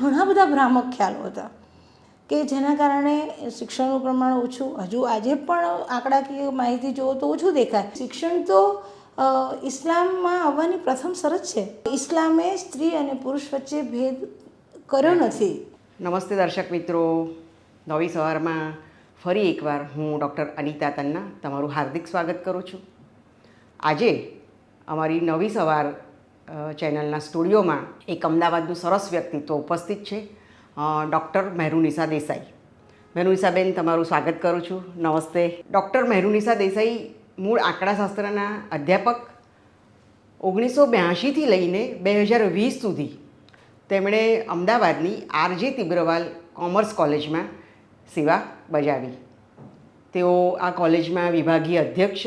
ઘણા બધા ભ્રામક ખ્યાલો હતા કે જેના કારણે શિક્ષણનું પ્રમાણ ઓછું, હજુ આજે પણ આંકડાકીય માહિતી જુઓ તો ઓછું દેખાય. શિક્ષણ તો ઇસ્લામમાં આવવાની પ્રથમ શરત છે. ઇસ્લામે સ્ત્રી અને પુરુષ વચ્ચે ભેદ કર્યો નથી. નમસ્તે દર્શક મિત્રો, નવી સવારમાં ફરી એકવાર હું ડૉક્ટર અનિતા તન્ના તમારું હાર્દિક સ્વાગત કરું છું. આજે અમારી નવી સવાર ચેનલના સ્ટુડિયોમાં એક અમદાવાદનું સરસ વ્યક્તિત્વ ઉપસ્થિત છે, ડૉક્ટર મહેરુનિસા દેસાઈ. મહેરુનિસાબેન, તમારું સ્વાગત કરું છું. નમસ્તે. ડૉક્ટર મહેરુનિસા દેસાઈ મૂળ આંકડાશાસ્ત્રના અધ્યાપક. 1982થી લઈને 2020 સુધી તેમણે અમદાવાદની આરજે તિબ્રવાલ કોમર્સ કોલેજમાં સેવા બજાવી. તેઓ આ કોલેજમાં વિભાગીય અધ્યક્ષ,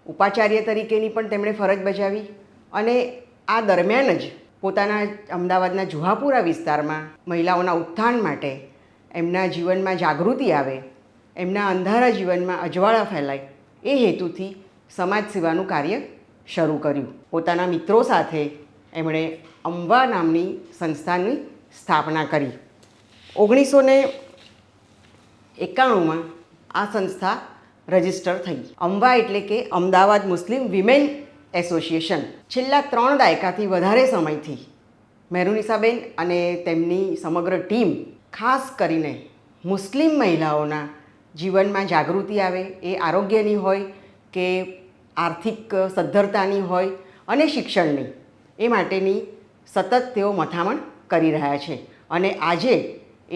ઉપાચાર્ય તરીકેની પણ તેમણે ફરજ બજાવી અને આ દરમિયાન જ પોતાના અમદાવાદના જુહાપુરા વિસ્તારમાં મહિલાઓના ઉત્થાન માટે, એમના જીવનમાં જાગૃતિ આવે, એમના અંધારા જીવનમાં અજવાળા ફેલાય એ હેતુથી સમાજ સેવાનું કાર્ય શરૂ કર્યું. પોતાના મિત્રો સાથે એમણે અંબા નામની સંસ્થાની સ્થાપના કરી. 1991માં આ સંસ્થા રજિસ્ટર થઈ. અંબા એટલે કે અમદાવાદ મુસ્લિમ વિમેન એસોસિએશન. છેલ્લા 3 દાયકાથી વધારે સમયથી મહેરુનિસાબેન અને તેમની સમગ્ર ટીમ ખાસ કરીને મુસ્લિમ મહિલાઓના જીવનમાં જાગૃતિ આવે, એ આરોગ્યની હોય કે આર્થિક સદ્ધરતાની હોય અને શિક્ષણની, એ માટેની સતત તેઓ મથામણ કરી રહ્યા છે. અને આજે એ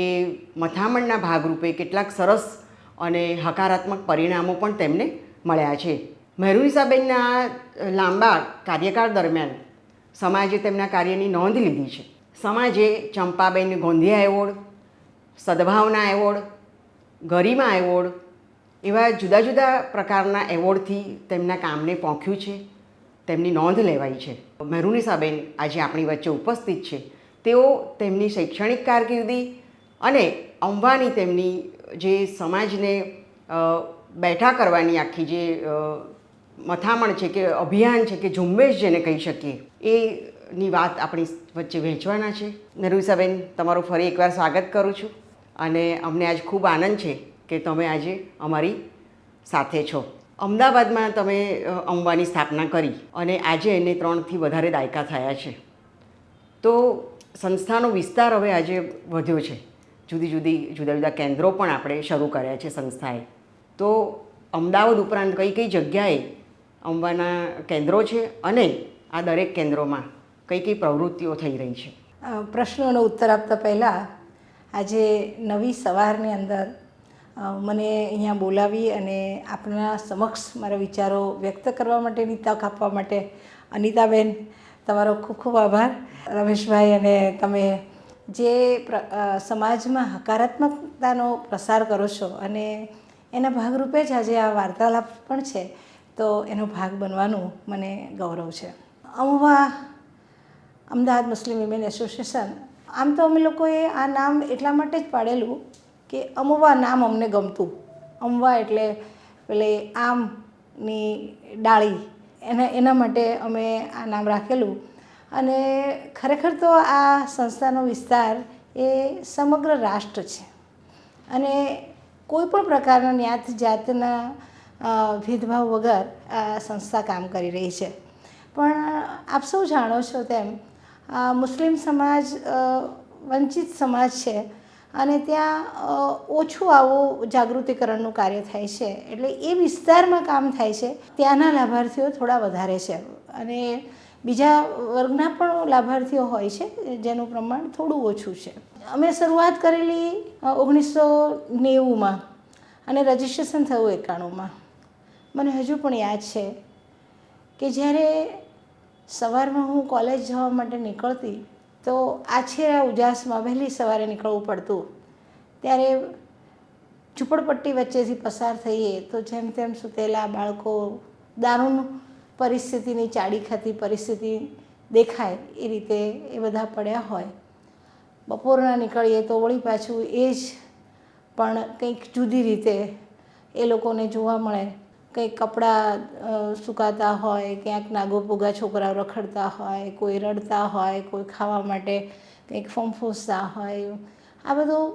મથામણના ભાગરૂપે કેટલાક સરસ અને હકારાત્મક પરિણામો પણ તેમને મળ્યા છે. મહેરુનિસાબેનના લાંબા કાર્યકાળ દરમિયાન સમાજે તેમના કાર્યની નોંધ લીધી છે. સમાજે ચંપાબેન ગોંધિયા એવોર્ડ, સદભાવના એવોર્ડ, ગરિમા એવોર્ડ એવા જુદા જુદા પ્રકારના એવોર્ડથી તેમના કામને પોંખ્યું છે, તેમની નોંધ લેવાઈ છે. મહેરુનિસાબેન આજે આપણી વચ્ચે ઉપસ્થિત છે. તેઓ તેમની શૈક્ષણિક કારકિર્દી અને અંબાની તેમની જે સમાજને બેઠા કરવાની આખી જે મથામણ છે કે અભિયાન છે કે ઝુંબેશ જેને કહી શકીએ, એની વાત આપણી વચ્ચે વહેંચવાના છે. મહેરુનિસાબેન, તમારું ફરી એકવાર સ્વાગત કરું છું અને અમને આજ ખૂબ આનંદ છે કે તમે આજે અમારી સાથે છો. અમદાવાદમાં તમે અંબાની સ્થાપના કરી અને આજે એને 3થી વધારે દાયકા થયા છે. તો સંસ્થાનો વિસ્તાર હવે આજે વધ્યો છે. જુદા જુદા કેન્દ્રો પણ આપણે શરૂ કર્યા છે સંસ્થાએ. તો અમદાવાદ ઉપરાંત કઈ કઈ જગ્યાએ અંબાના કેન્દ્રો છે અને આ દરેક કેન્દ્રોમાં કઈ કઈ પ્રવૃત્તિઓ થઈ રહી છે? પ્રશ્નોનો ઉત્તર આપતા પહેલાં આજે નવી સવારની અંદર મને અહીંયા બોલાવી અને આપના સમક્ષ મારા વિચારો વ્યક્ત કરવા માટેની તક આપવા માટે અનિતાબેન, તમારો ખૂબ ખૂબ આભાર. રમેશભાઈ, અને તમે જે સમાજમાં હકારાત્મકતાનો પ્રસાર કરો છો અને એના ભાગરૂપે જ આજે આ વાર્તાલાપ પણ છે, તો એનો ભાગ બનવાનું મને ગૌરવ છે. અમદાવાદ મુસ્લિમ વિમેન એસોસિએશન, આમ તો અમે લોકોએ આ નામ એટલા માટે જ પાડેલું કે અમવા નામ અમને ગમતું. અમવા એટલે પેલે આમની ડાળી, એના માટે અમે આ નામ રાખેલું. અને ખરેખર તો આ સંસ્થાનો વિસ્તાર એ સમગ્ર રાષ્ટ્ર છે અને કોઈ પણ પ્રકારના જ્ઞાત જાતના ભેદભાવ વગર આ સંસ્થા કામ કરી રહી છે. પણ આપ સૌ જાણો છો તેમ મુસ્લિમ સમાજ વંચિત સમાજ છે અને ત્યાં ઓછું આવું જાગૃતિકરણનું કાર્ય થાય છે. એટલે એ વિસ્તારમાં કામ થાય છે, ત્યાંના લાભાર્થીઓ થોડા વધારે છે અને બીજા વર્ગના પણ લાભાર્થીઓ હોય છે જેનું પ્રમાણ થોડું ઓછું છે. અમે શરૂઆત કરેલી 1990માં અને રજિસ્ટ્રેશન થયું 91માં. મને હજુ પણ યાદ છે કે જ્યારે સવારમાં હું કોલેજ જવા માટે નીકળતી તો આછેરા ઉજાસમાં વહેલી સવારે નીકળવું પડતું. ત્યારે ઝૂંપડપટ્ટી વચ્ચેથી પસાર થઈએ તો જેમ તેમ સૂતેલા બાળકો, દારૂણ પરિસ્થિતિની ચાડી ખાતી પરિસ્થિતિ દેખાય એ રીતે એ બધા પડ્યા હોય. બપોરના નીકળીએ તો વળી પાછું એ જ પણ કંઈક જુદી રીતે એ લોકોને જોવા મળે. કંઈક કપડાં સુકાતા હોય, ક્યાંક નાગોપોગા છોકરાઓ રખડતા હોય, કોઈ રડતા હોય, કોઈ ખાવા માટે કંઈક ફંફોસતા હોય આ બધું.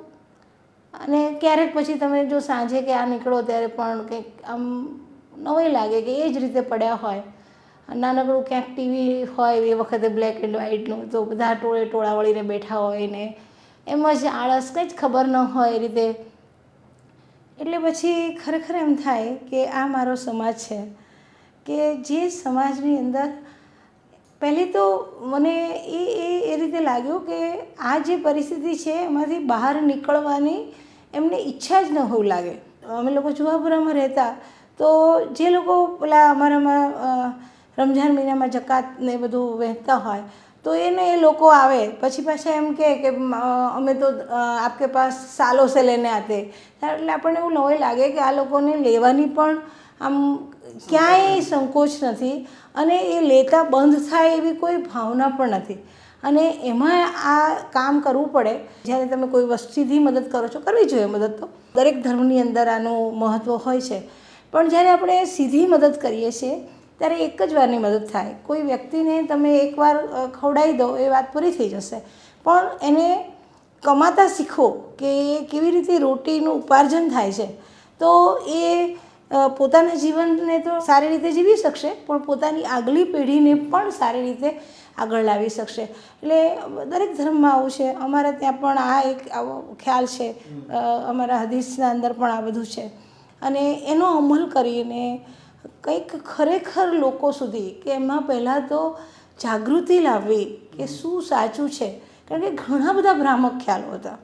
અને ક્યારેક પછી તમે જો સાંજે કે આ નીકળો ત્યારે પણ કંઈક આમ નવાઈ લાગે કે એ જ રીતે પડ્યા હોય. નાનકડું ક્યાંક ટીવી હોય એ વખતે બ્લેક એન્ડ વ્હાઇટનું, તો બધા ટોળા વળીને બેઠા હોય ને એમ જ આળસ કંઈ જ ખબર ન હોય એ રીતે. એટલે પછી ખરેખર એમ થાય કે આ મારો સમાજ છે કે જે સમાજની અંદર પહેલી તો મને એ રીતે લાગ્યું કે આ જે પરિસ્થિતિ છે એમાંથી બહાર નીકળવાની એમને ઈચ્છા જ ન હોય લાગે. અમે લોકો જુહાપુરામાં રહેતા, તો જે લોકો પેલા અમારામાં રમઝાન મહિનામાં જકાત ને બધું વહેંચતા હોય, તો એને એ લોકો આવે પછી પાછા એમ કે અમે તો આપકે પાસ સાલો સે લેને આતે. એટલે આપણને એવું નવાઈ લાગે કે આ લોકોને લેવાની પણ આમ ક્યાંય સંકોચ નથી અને એ લેતા બંધ થાય એવી કોઈ ભાવના પણ નથી. અને એમાં આ કામ કરવું પડે. જ્યારે તમે કોઈ સીધી મદદ કરો છો, કરવી જોઈએ મદદ, તો દરેક ધર્મની અંદર આનું મહત્ત્વ હોય છે. પણ જ્યારે આપણે સીધી મદદ કરીએ છીએ ત્યારે એક જ વારની મદદ થાય. કોઈ વ્યક્તિને તમે એકવાર ખવડાવી દો એ વાત પૂરી થઈ જશે, પણ એને કમાતા શીખો કે કેવી રીતે રોટીનું ઉપાર્જન થાય છે, તો એ પોતાના જીવનને તો સારી રીતે જીવી શકશે, પણ પોતાની આગલી પેઢીને પણ સારી રીતે આગળ લાવી શકશે. એટલે દરેક ધર્મમાં આવું છે. અમારે ત્યાં પણ આ એક આવો ખ્યાલ છે, અમારા હદીસના અંદર પણ આ બધું છે. અને એનો અમલ કરીને કંઈક ખરેખર લોકો સુધી, કે એમાં પહેલાં તો જાગૃતિ લાવવી કે શું સાચું છે. કારણ કે ઘણા બધા ભ્રામક ખ્યાલો હતા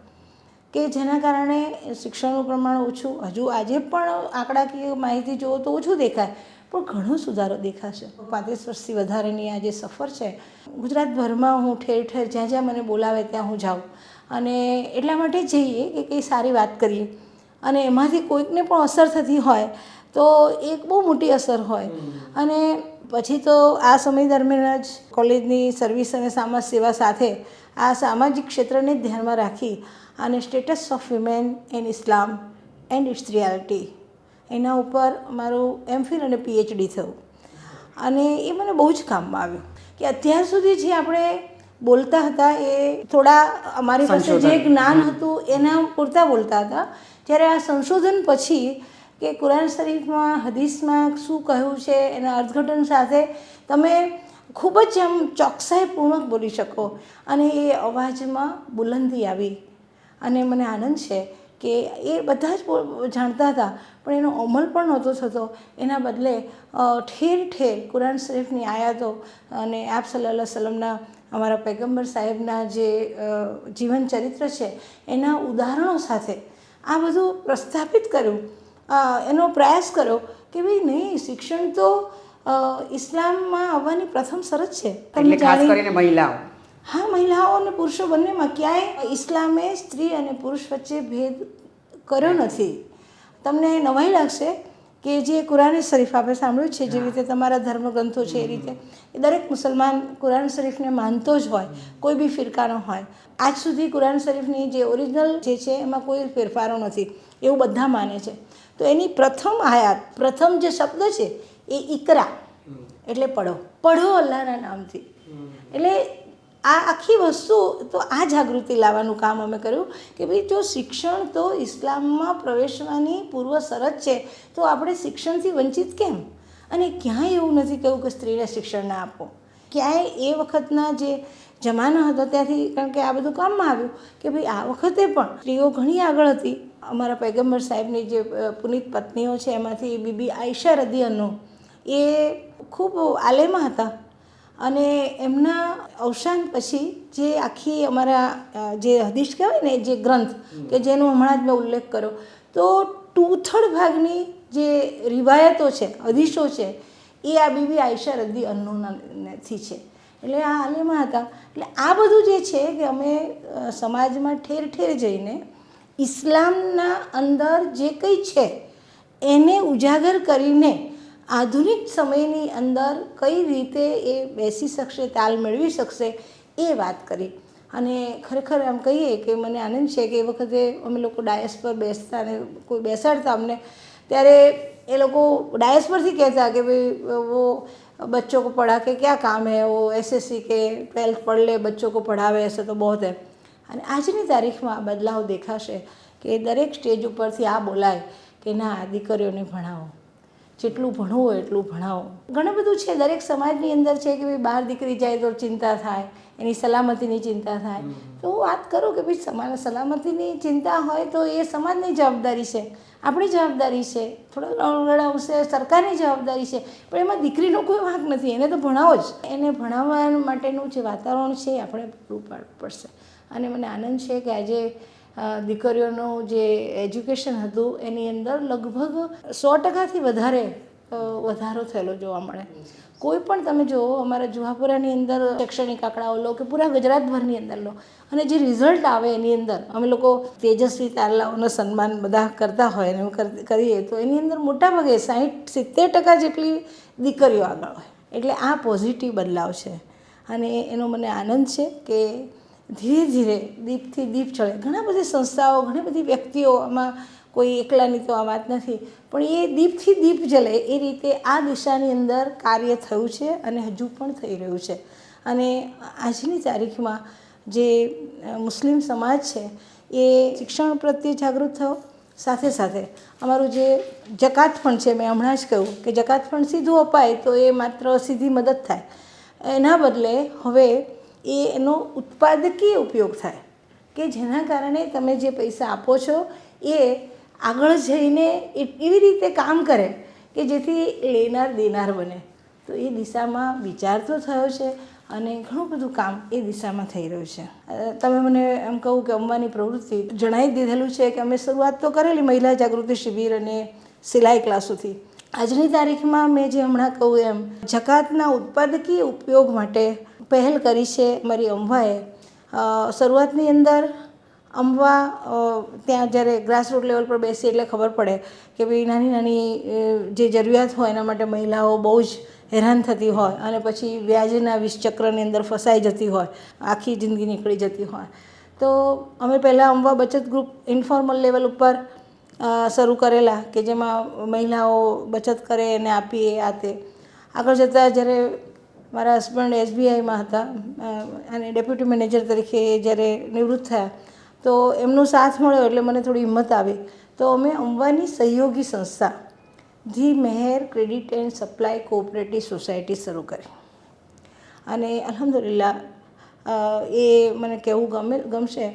કે જેના કારણે શિક્ષણનું પ્રમાણ ઓછું, હજુ આજે પણ આંકડાકીય માહિતી જુઓ તો ઓછું દેખાય, પણ ઘણો સુધારો દેખાશે. 35 વર્ષથી વધારેની આ જે સફર છે, ગુજરાતભરમાં હું ઠેર ઠેર જ્યાં જ્યાં મને બોલાવે ત્યાં હું જાઉં. અને એટલા માટે જઈએ કે કંઈ સારી વાત કરીએ, અને એમાંથી કોઈકને પણ અસર થતી હોય તો એક બહુ મોટી અસર હોય. અને પછી તો આ સમય દરમિયાન જ કોલેજની સર્વિસ અને સમાજ સેવા સાથે આ સામાજિક ક્ષેત્રને ધ્યાનમાં રાખી અને status of women in Islam and its reality, એના ઉપર મારું MPhil અને PhD થયું. અને એ મને બહુ જ કામમાં આવ્યું કે અત્યાર સુધી જે આપણે બોલતા હતા એ થોડા અમારી પાસે જે જ્ઞાન હતું એના પૂરતા બોલતા હતા. જ્યારે આ સંશોધન પછી કે કુરાન શરીફમાં હદીસમાં શું કહ્યું છે એના અર્થઘટન સાથે તમે ખૂબ જ આમ ચોકસાઈપૂર્વક બોલી શકો, અને એ અવાજમાં બુલંદી આવી. અને મને આનંદ છે કે એ બધા જ જાણતા હતા, પણ એનો અમલ પણ નહોતો થતો. એના બદલે ઠેર ઠેર કુરાન શરીફની આયાતો અને આપ સલ્લલ્લાહુ અલૈહિ વસલ્લમના, અમારા પૈગંબર સાહેબના જે જીવન ચરિત્ર છે એના ઉદાહરણો સાથે આ બધું પ્રસ્થાપિત કર્યું, એનો પ્રયાસ કર્યો કે ભાઈ નહીં, શિક્ષણ તો ઇસ્લામમાં આવવાની પ્રથમ શરત છે. એટલે ખાસ કરીને મહિલાઓ, હા, મહિલાઓ અને પુરુષો બંનેમાં ક્યાંય ઇસ્લામે સ્ત્રી અને પુરુષ વચ્ચે ભેદ કર્યો નથી. તમને નવાઈ લાગશે કે જે કુરાન શરીફ આપણે સાંભળ્યું છે, જેવી રીતે તમારા ધર્મગ્રંથો છે એ રીતે એ દરેક મુસલમાન કુરાન શરીફને માનતો જ હોય, કોઈ બી ફિરકાનો હોય. આજ સુધી કુરાન શરીફની જે ઓરિજિનલ જે છે એમાં કોઈ ફેરફારો નથી, એવું બધા માને છે. તો એની પ્રથમ આયાત, પ્રથમ જે શબ્દ છે એ ઇકરા, એટલે પઢો, પઢો અલ્લાહના નામથી. એટલે આ આખી વસ્તુ, તો આ જાગૃતિ લાવવાનું કામ અમે કર્યું કે ભાઈ જો શિક્ષણ તો ઇસ્લામમાં પ્રવેશવાની પૂર્વ શરત છે, તો આપણે શિક્ષણથી વંચિત કેમ? અને ક્યાંય એવું નથી કહ્યું કે સ્ત્રીને શિક્ષણ ના આપો. ક્યાંય એ વખતના જે જમાનો હતો ત્યાંથી, કારણ કે આ બધું કામમાં આવ્યું કે ભાઈ આ વખતે પણ સ્ત્રીઓ ઘણી આગળ હતી. અમારા પૈગંબર સાહેબની જે પુનિત પત્નીઓ છે એમાંથી બીબી આયશા રદિયલ્લાહુ એ ખૂબ આલેમા હતા. અને એમના અવસાન પછી જે આખી અમારા જે હદીસ કહેવાય ને, જે ગ્રંથ કે જેનો હમણાં જ મેં ઉલ્લેખ કર્યો, તો 2/3 ભાગની જે રિવાયતો છે, હદીસો છે, એ આ બીબી આયશા રદિયલ્લાહુથી છે. એટલે આ આલેમા હતા. એટલે આ બધું જે છે કે અમે સમાજમાં ઠેર ઠેર જઈને ઇસ્લામના અંદર જે કંઈ છે એને ઉજાગર કરીને આધુનિક સમયની અંદર કઈ રીતે એ બેસી શકશે, તાલ મેળવી શકશે, એ વાત કરી. અને ખરેખર એમ કહીએ કે મને આનંદ છે કે એ વખતે અમે લોકો ડાયસ પર બેસતા અને કોઈ બેસાડતા અમને, ત્યારે એ લોકો ડાયસ પરથી કહેતા કે ભાઈ વો बच्चों को पढ़ा के क्या काम है, वो एसएससी के 12th पढ़ ले, बच्चों को पढ़ावे, ऐसे तो बहुत है. અને આજની તારીખમાં આ બદલાવ દેખાશે કે દરેક સ્ટેજ ઉપરથી આ બોલાય કે ના, દીકરીઓને ભણાવો, જેટલું ભણવું હોય એટલું ભણાવો. ઘણું બધું છે દરેક સમાજની અંદર છે કે ભાઈ બહાર દીકરી જાય તો ચિંતા થાય, એની સલામતીની ચિંતા થાય. તો હું વાત કરું કે ભાઈ સલામતીની ચિંતા હોય તો એ સમાજની જવાબદારી છે, આપણી જવાબદારી છે, થોડા ઘણા અંશે સરકારની જવાબદારી છે, પણ એમાં દીકરીનો કોઈ વાંક નથી. એને તો ભણાવો જ. એને ભણાવવા માટેનું જે વાતાવરણ છે એ આપણે પૂરું પાડવું પડશે. અને મને આનંદ છે કે આજે દીકરીઓનું જે એજ્યુકેશન હતું એની અંદર લગભગ 100%થી વધારો થયેલો જોવા મળે. કોઈ પણ તમે જુઓ, અમારા જુહાપુરાની અંદર શૈક્ષણિક આંકડાઓ લો કે પૂરા ગુજરાતભરની અંદર લો, અને જે રિઝલ્ટ આવે એની અંદર અમે લોકો તેજસ્વી તારલાઓનું સન્માન બધા કરતા હોય ને કરીએ તો એની અંદર મોટાભાગે 60-70% જેટલી દીકરીઓ આગળ હોય. એટલે આ પોઝિટિવ બદલાવ છે અને એનો મને આનંદ છે કે ધીરે ધીરે દીપથી દીપ ચડે. ઘણા બધી સંસ્થાઓ, ઘણી બધી વ્યક્તિઓ, આમાં કોઈ એકલાની તો આ વાત નથી, પણ એ દીપથી દીપ જલે એ રીતે આ દિશાની અંદર કાર્ય થયું છે અને હજુ પણ થઈ રહ્યું છે. અને આજની તારીખમાં જે મુસ્લિમ સમાજ છે એ શિક્ષણ પ્રત્યે જાગૃત થયો. સાથે સાથે અમારું જે જકાત ફંડ છે, મેં હમણાં જ કહ્યું કે જકાત ફંડ સીધું અપાય તો એ માત્ર સીધી મદદ થાય, એના બદલે હવે એનો ઉત્પાદકીય ઉપયોગ થાય કે જેના કારણે તમે જે પૈસા આપો છો એ આગળ જઈને એવી રીતે કામ કરે કે જેથી લેનાર દેનાર બને. તો એ દિશામાં વિચાર તો થયો છે અને ઘણું બધું કામ એ દિશામાં થઈ રહ્યું છે. તમે મને એમ કહું કે અંબાની પ્રવૃત્તિ જણાવી દીધેલું છે કે અમે શરૂઆત તો કરેલી મહિલા જાગૃતિ શિબિર અને સિલાઈ ક્લાસોથી. આજની તારીખમાં મેં જે હમણાં કહું એમ જકાતના ઉત્પાદકીય ઉપયોગ માટે પહેલ કરી છે મારી અંબાએ. શરૂઆતની અંદર અંબા ત્યાં જ્યારે ગ્રાસરૂટ લેવલ પર બેસી એટલે ખબર પડે કે ભાઈ નાની નાની જે જરૂરિયાત હોય એના માટે મહિલાઓ બહુ જ હેરાન થતી હોય અને પછી વ્યાજના વિષચક્રની અંદર ફસાઈ જતી હોય, આખી જિંદગી નીકળી જતી હોય. તો અમે પહેલાં અંબા બચત ગ્રુપ ઇન્ફોર્મલ લેવલ ઉપર શરૂ કરેલા કે જેમાં મહિલાઓ બચત કરે અને આપીએ આ તે. આગળ જતાં જ્યારે મારા હસબન્ડ SBIમાં હતા અને ડેપ્યુટી મેનેજર તરીકે જ્યારે નિવૃત્ત થયા તો એમનો સાથ મળ્યો એટલે મને થોડી હિંમત આવી. તો અમે અંબાની સહયોગી સંસ્થા the Meher credit and supply cooperative society શરૂ કરી અને અલ્હમ્દુલિલ્લાહ એ મને કહેવું ગમશે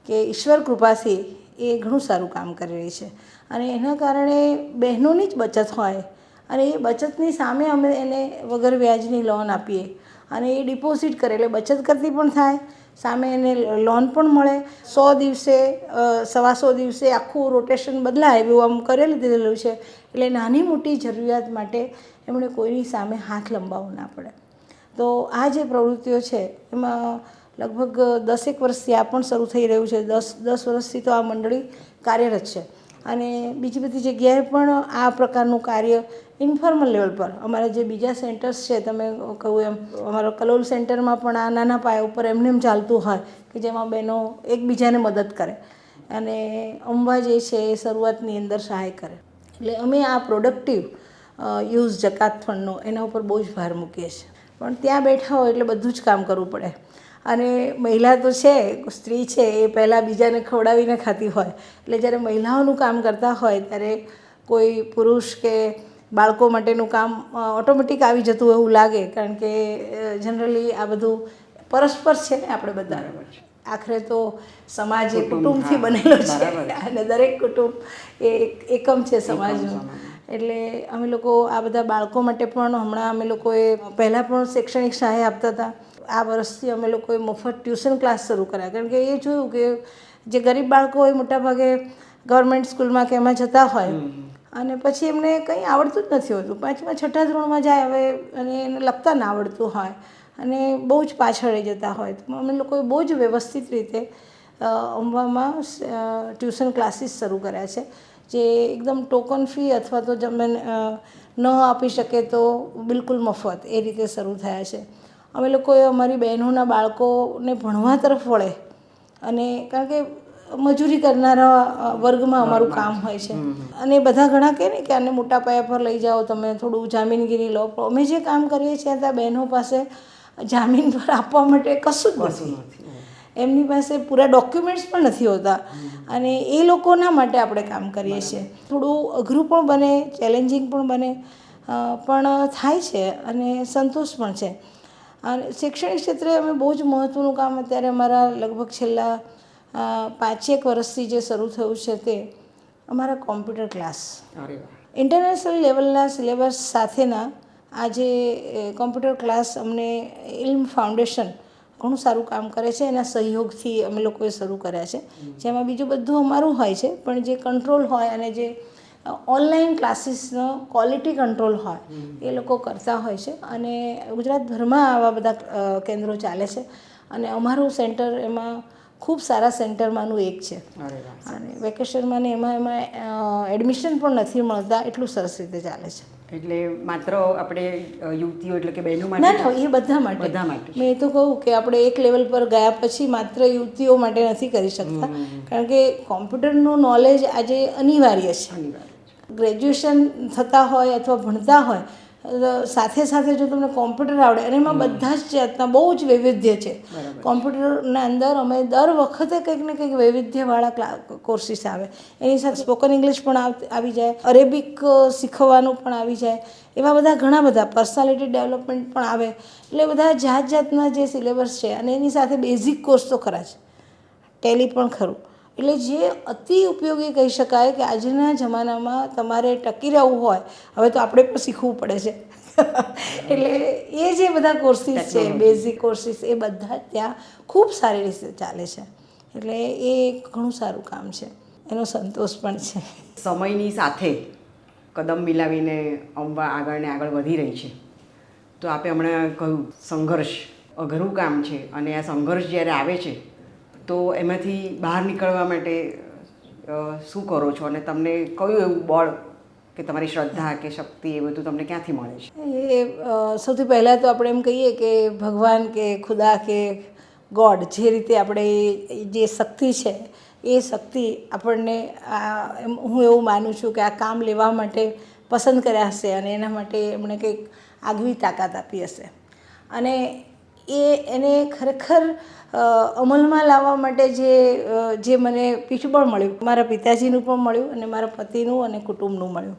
કે ઈશ્વર કૃપાથી એ ઘણું સારું કામ કરી રહી છે. અને એના કારણે બહેનોની જ બચત હોય અને એ બચતની સામે અમે એને વગર વ્યાજની લોન આપીએ અને એ ડિપોઝિટ કરે એટલે બચત કરતી પણ થાય, સામે એને લોન પણ મળે. 100 દિવસે 125 દિવસે આખું રોટેશન બદલાય એવું આમ કરેલું દીધેલું છે. એટલે નાની મોટી જરૂરિયાત માટે એમણે કોઈની સામે હાથ લંબાવવો ના પડે. તો આ જે પ્રવૃત્તિઓ છે એમાં લગભગ 10 વર્ષથી આ પણ શરૂ થઈ રહ્યું છે. 10 વર્ષથી તો આ મંડળી કાર્યરત છે અને બીજી બધી જગ્યાએ પણ આ પ્રકારનું કાર્ય ઇન્ફોર્મલ લેવલ પર અમારા જે બીજા સેન્ટર્સ છે, તમે કહું એમ અમારા કલોલ સેન્ટરમાં પણ આ નાના પાયા ઉપર એમને એમ ચાલતું હોય કે જેમાં બહેનો એકબીજાને મદદ કરે અને અંબા જે છે એ શરૂઆતની અંદર સહાય કરે. એટલે અમે આ પ્રોડક્ટિવ યુઝ જકાત ફંડનો એના ઉપર બહુ જ ભાર મૂકીએ છીએ. પણ ત્યાં બેઠા હોય એટલે બધું જ કામ કરવું પડે અને મહિલા તો છે, સ્ત્રી છે, એ પહેલાં બીજાને ખવડાવીને ખાતી હોય. એટલે જ્યારે મહિલાઓનું કામ કરતા હોય ત્યારે કોઈ પુરુષ કે બાળકો માટેનું કામ ઓટોમેટિક આવી જતું એવું લાગે, કારણ કે જનરલી આ બધું પરસ્પર છે ને આપણે બધા. આખરે તો સમાજ એ કુટુંબથી બનેલો છે અને દરેક કુટુંબ એ એકમ છે સમાજનું. એટલે અમે લોકો આ બધા બાળકો માટે પણ હમણાં અમે લોકોએ પહેલાં પણ શૈક્ષણિક સહાય આપતા હતા. આ વર્ષથી અમે લોકોએ મફત ટ્યુશન ક્લાસ શરૂ કર્યા, કારણ કે એ જોયું કે જે ગરીબ બાળકો હોય મોટાભાગે ગવર્મેન્ટ સ્કૂલમાં કે એમાં જતા હોય અને પછી એમને કંઈ આવડતું જ નથી હોતું. 5મા 6ઠા ધોરણમાં જાય હવે અને એને લખતા ના આવડતું હોય અને બહુ જ પાછળ રહી જતા હોય. તો અમે લોકોએ બહુ જ વ્યવસ્થિત રીતે અંબામાં ટ્યુશન ક્લાસીસ શરૂ કર્યા છે જે એકદમ ટોકન ફી અથવા તો તમે ન આપી શકે તો બિલકુલ મફત એ રીતે શરૂ થયા છે. અમે લોકોએ અમારી બહેનોના બાળકોને ભણવા તરફ વળે અને કારણ કે મજૂરી કરનારા વર્ગમાં અમારું કામ હોય છે. અને બધા ઘણા કહે ને કે આને મોટા પાયા પર લઈ જાઓ, તમે થોડું જામીનગીરી લો. પણ અમે જે કામ કરીએ છીએ ત્યાં બહેનો પાસે જામીન પર આપવા માટે કશું જ નથી. એમની પાસે પૂરા ડોક્યુમેન્ટ્સ પણ નથી હોતા, અને એ લોકોના માટે આપણે કામ કરીએ છીએ. થોડું અઘરું પણ બને, ચેલેન્જિંગ પણ બને, પણ થાય છે અને સંતોષ પણ છે. અને શૈક્ષણિક ક્ષેત્રે અમે બહુ જ મહત્ત્વનું કામ અત્યારે અમારા લગભગ છેલ્લા 5-એક વર્ષથી જે શરૂ થયું છે તે અમારા કોમ્પ્યુટર ક્લાસ. ઇન્ટરનેશનલ લેવલના સિલેબસ સાથેના આ જે કોમ્પ્યુટર ક્લાસ અમને ઇલ્મ ફાઉન્ડેશન ઘણું સારું કામ કરે છે. એના સહયોગથી અમે લોકોએ શરૂ કર્યા છે, જેમાં બીજું બધું અમારું હોય છે, પણ જે કંટ્રોલ હોય અને જે ઓનલાઈન ક્લાસીસનો ક્વોલિટી કંટ્રોલ હોય એ લોકો કરતા હોય છે. અને ગુજરાતભરમાં આવા બધા કેન્દ્રો ચાલે છે, અને અમારું સેન્ટર એમાં ખૂબ સારા સેન્ટરમાંનું એક છે. અને વેકેશનમાં ને એમાં એડમિશન પણ નથી મળતા, એટલું સરસ રીતે ચાલે છે. એટલે માત્ર આપણે યુવતીઓ એટલે કે બહેનો ના ના, એ બધા માટે. મેં એ તો કહું કે આપણે એક લેવલ પર ગયા પછી માત્ર યુવતીઓ માટે નથી કરી શકતા, કારણ કે કોમ્પ્યુટરનું નોલેજ આજે અનિવાર્ય છે. ગ્રેજ્યુએશન થતા હોય અથવા ભણતા હોય, સાથે સાથે જો તમને કોમ્પ્યુટર આવડે, અને એમાં બધા જ જાતના બહુ જ વૈવિધ્ય છે. કોમ્પ્યુટરના અંદર અમે દર વખતે કંઈક ને કંઈક વૈવિધ્યવાળા કોર્સીસ આવે. એની સાથે સ્પોકન ઇંગ્લિશ પણ આવી જાય, અરેબિક શીખવાનું પણ આવી જાય, એવા બધા ઘણા બધા પર્સનાલિટી ડેવલપમેન્ટ પણ આવે. એટલે બધા જાતના જે સિલેબસ છે, અને એની સાથે બેઝિક કોર્સ તો ખરા જ, ટેલી પણ ખરું. એટલે જે અતિ ઉપયોગી કહી શકાય કે આજના જમાનામાં તમારે ટકી રહેવું હોય, હવે તો આપણે પણ શીખવું પડે છે. એટલે એ જે બધા કોર્સીસ છે, બેઝિક કોર્સીસ, એ બધા ત્યાં ખૂબ સારી રીતે ચાલે છે. એટલે એ ઘણું સારું કામ છે, એનો સંતોષ પણ છે. સમયની સાથે કદમ મિલાવીને અંબા આગળ ને આગળ વધી રહી છે. તો આપણે હમણાં કહ્યું સંઘર્ષ અઘરું કામ છે, અને આ સંઘર્ષ જ્યારે આવે છે તો એમાંથી બહાર નીકળવા માટે શું કરો છો, અને તમને કયું એવું બળ કે તમારી શ્રદ્ધા કે શક્તિ એ બધું તમને ક્યાંથી મળે છે? એ સૌથી પહેલાં તો આપણે એમ કહીએ કે ભગવાન કે ખુદા કે ગોડ, જે રીતે આપણે જે શક્તિ છે એ શક્તિ આપણને હું એવું માનું છું કે આ કામ લેવા માટે પસંદ કર્યા હશે, અને એના માટે એમણે કંઈક આગવી તાકાત આપી હશે. અને એને ખરેખર અમલમાં લાવવા માટે જે મને પીઠબળ મળ્યું, મારા પિતાજીનું પણ મળ્યું, અને મારા પતિનું અને કુટુંબનું મળ્યું.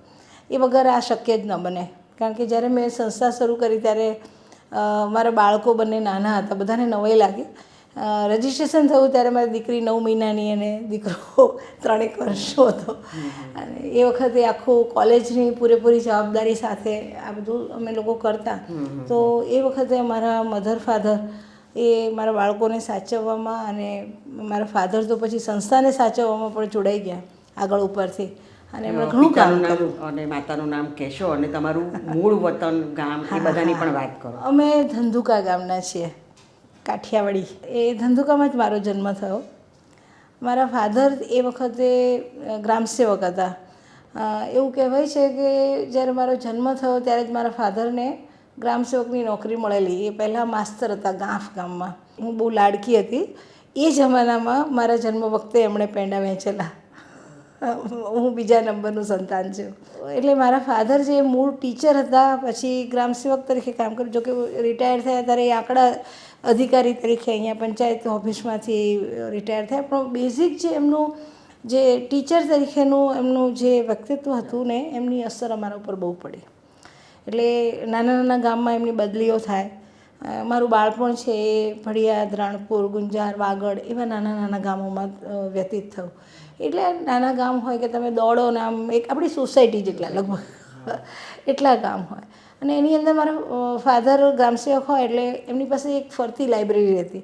એ વગર આ શક્ય જ ન બને. કારણ કે જ્યારે મેં સંસ્થા શરૂ કરી ત્યારે મારા બાળકો બંને નાના હતા, બધાને નવાઈ લાગી. રજિસ્ટ્રેશન થયું ત્યારે મારી દીકરી 9 મહિનાની અને દીકરો 3 વર્ષનો હતો. અને એ વખતે આખું કોલેજની પૂરેપૂરી જવાબદારી સાથે આ બધું અમે લોકો કરતા. તો એ વખતે મારા મધર ફાધર એ મારા બાળકોને સાચવવામાં, અને મારા ફાધર તો પછી સંસ્થાને સાચવવામાં પણ જોડાઈ ગયા આગળ ઉપરથી, અને એમણે ઘણું કામ કર્યું. અને માતાનું નામ કહેશો, અને તમારું મૂળ વતન ગામ એ બધાની પણ વાત કરો. અમે ધંધુકા ગામના છીએ, કાઠિયાવાડી. એ ધંધુકામાં જ મારો જન્મ થયો. મારા ફાધર એ વખતે ગ્રામસેવક હતા. એવું કહેવાય છે કે જ્યારે મારો જન્મ થયો ત્યારે જ મારા ફાધરને ગ્રામસેવકની નોકરી મળેલી. એ પહેલાં માસ્તર હતા ગામમાં. હું બહુ લાડકી હતી. એ જમાનામાં મારા જન્મ વખતે એમણે પેંડા વહેંચેલા. હું બીજા નંબરનું સંતાન છું. એટલે મારા ફાધર જે મૂળ ટીચર હતા, પછી ગ્રામસેવક તરીકે કામ કર્યું. જોકે રિટાયર થયા ત્યારે એ આંકડા અધિકારી તરીકે અહીંયા પંચાયત ઓફિસમાંથી રિટાયર થયા. પણ બેઝિક જે એમનું જે ટીચર તરીકેનું એમનું જે વ્યક્તિત્વ હતું ને, એમની અસર અમારા ઉપર બહુ પડી. એટલે નાના નાના ગામમાં એમની બદલીઓ થાય. મારું બાળપણ છે એ ભડિયાદ, રાણપુર, ગુંજાર, વાગડ એવા નાના નાના ગામોમાં વ્યતીત થયું. એટલે નાના ગામ હોય કે તમે દોડો ને આમ એક આપણી સોસાયટી જેટલા લગભગ એટલા ગામ હોય. અને એની અંદર મારા ફાધર ગ્રામસેવક હોય એટલે એમની પાસે એક ફરતી લાઇબ્રેરી હતી.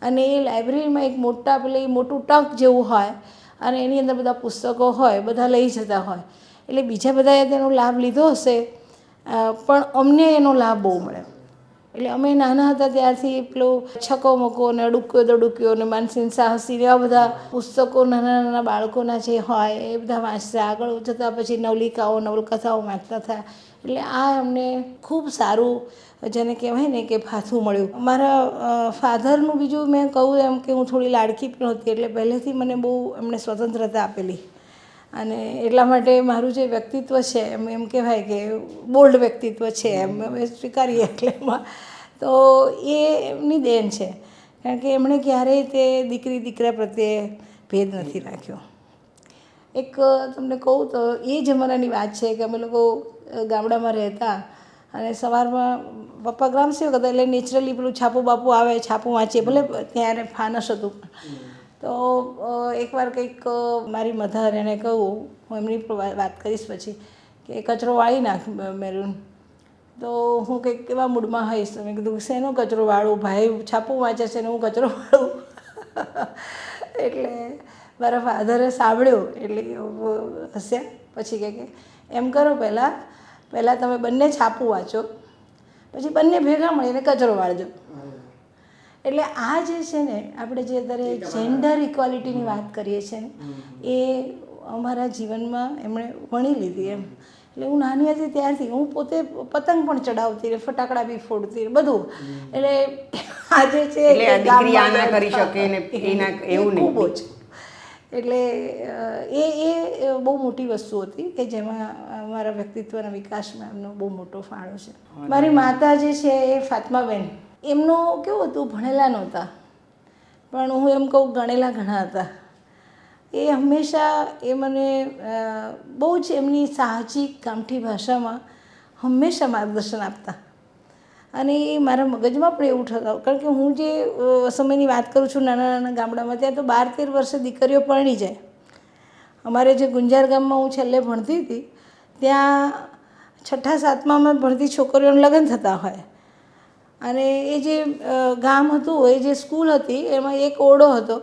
અને એ લાઇબ્રેરીમાં એક મોટું ટંક જેવું હોય, અને એની અંદર બધા પુસ્તકો હોય, બધા લઈ જતા હોય. એટલે બીજા બધાએ તેનો લાભ લીધો હશે, પણ અમને એનો લાભ બહુ મળ્યો. એટલે અમે નાના હતા ત્યારથી પેલો છકો મકો ને અડુક્યો દડુક્યો ને માનસીન સાહસી ને એવા બધા પુસ્તકો નાના નાના બાળકોના જે હોય એ બધા વાંચતા. આગળ જતાં પછી નવલિકાઓ નવલકથાઓ વાંચતા થયા. એટલે આ અમને ખૂબ સારું જેને કહેવાય ને કે ભાથું મળ્યું. મારા ફાધરનું બીજું મેં કહું એમ કે હું થોડી લાડકી પણ હતી, એટલે પહેલેથી મને બહુ એમણે સ્વતંત્રતા આપેલી. અને એટલા માટે મારું જે વ્યક્તિત્વ છે એમ કહેવાય કે બોલ્ડ વ્યક્તિત્વ છે એમ અમે સ્વીકારીએ. એટલે એમાં તો એ એમની દેન છે, કારણ કે એમણે ક્યારેય તે દીકરી દીકરા પ્રત્યે ભેદ નથી રાખ્યો. એક તમને કહું તો એ જમાનાની વાત છે કે અમે લોકો ગામડામાં રહેતા અને સવારમાં પપ્પા ગ્રામ સેવક હતા એટલે નેચરલી પેલું છાપું બાપુ આવે, છાપું વાંચીએ, ભલે ત્યારે ફાનસ હતું. તો એકવાર કંઈક મારી મધર એને કહું, હું એમની વાત કરીશ પછી, કે કચરો વાળી નાખ મેરુન. તો હું કંઈક એવા મૂડમાં હોઈશ તો મેં કીધું શેનો કચરો વાળું, ભાઈ છાપું વાંચે છે ને હું કચરો વાળું. એટલે મારા ફાધરે સાંભળ્યું એટલે હસ્યા. પછી કે એમ કરો, પહેલાં તમે બંને છાપું વાંચો, પછી બંને ભેગા મળીને કચરો વાળજો. એટલે આ જે છે ને આપણે જે અત્યારે જેન્ડર ઇક્વાલિટીની વાત કરીએ છીએ ને એ અમારા જીવનમાં એમણે વણી લીધી એમ. એટલે હું નાની હતી ત્યારથી હું પોતે પતંગ પણ ચડાવતી, ફટાકડા બી ફોડતી, બધું. એટલે આજે છે દીકરી આ ના કરી શકે ને એના એવું નહીં ખૂબ જ. એટલે એ બહુ મોટી વસ્તુ હતી કે જેમાં મારા વ્યક્તિત્વના વિકાસમાં એમનો બહુ મોટો ફાળો છે. મારી માતા જે છે એ ફાતમાબેન, એમનું કેવું હતું, ભણેલા નહોતા પણ હું એમ કહું ગણેલા ઘણા હતા. એ હંમેશા એ મને બહુ જ એમની સાહજિક ગામઠી ભાષામાં હંમેશા માર્ગદર્શન આપતા. અને એ મારા મગજમાં પણ એવું થતું, કારણ કે હું જે સમયની વાત કરું છું નાના નાના ગામડામાં, ત્યાં તો 12-13 વર્ષે દીકરીઓ પરણી જાય. અમારે જે ગુંજાર ગામમાં હું છેલ્લે ભણતી હતી ત્યાં 6ઠા-7મામાં ભણતી છોકરીઓને લગ્ન થતા હોય. અને એ જે ગામ હતું, એ જે સ્કૂલ હતી એમાં એક ઓરડો હતો.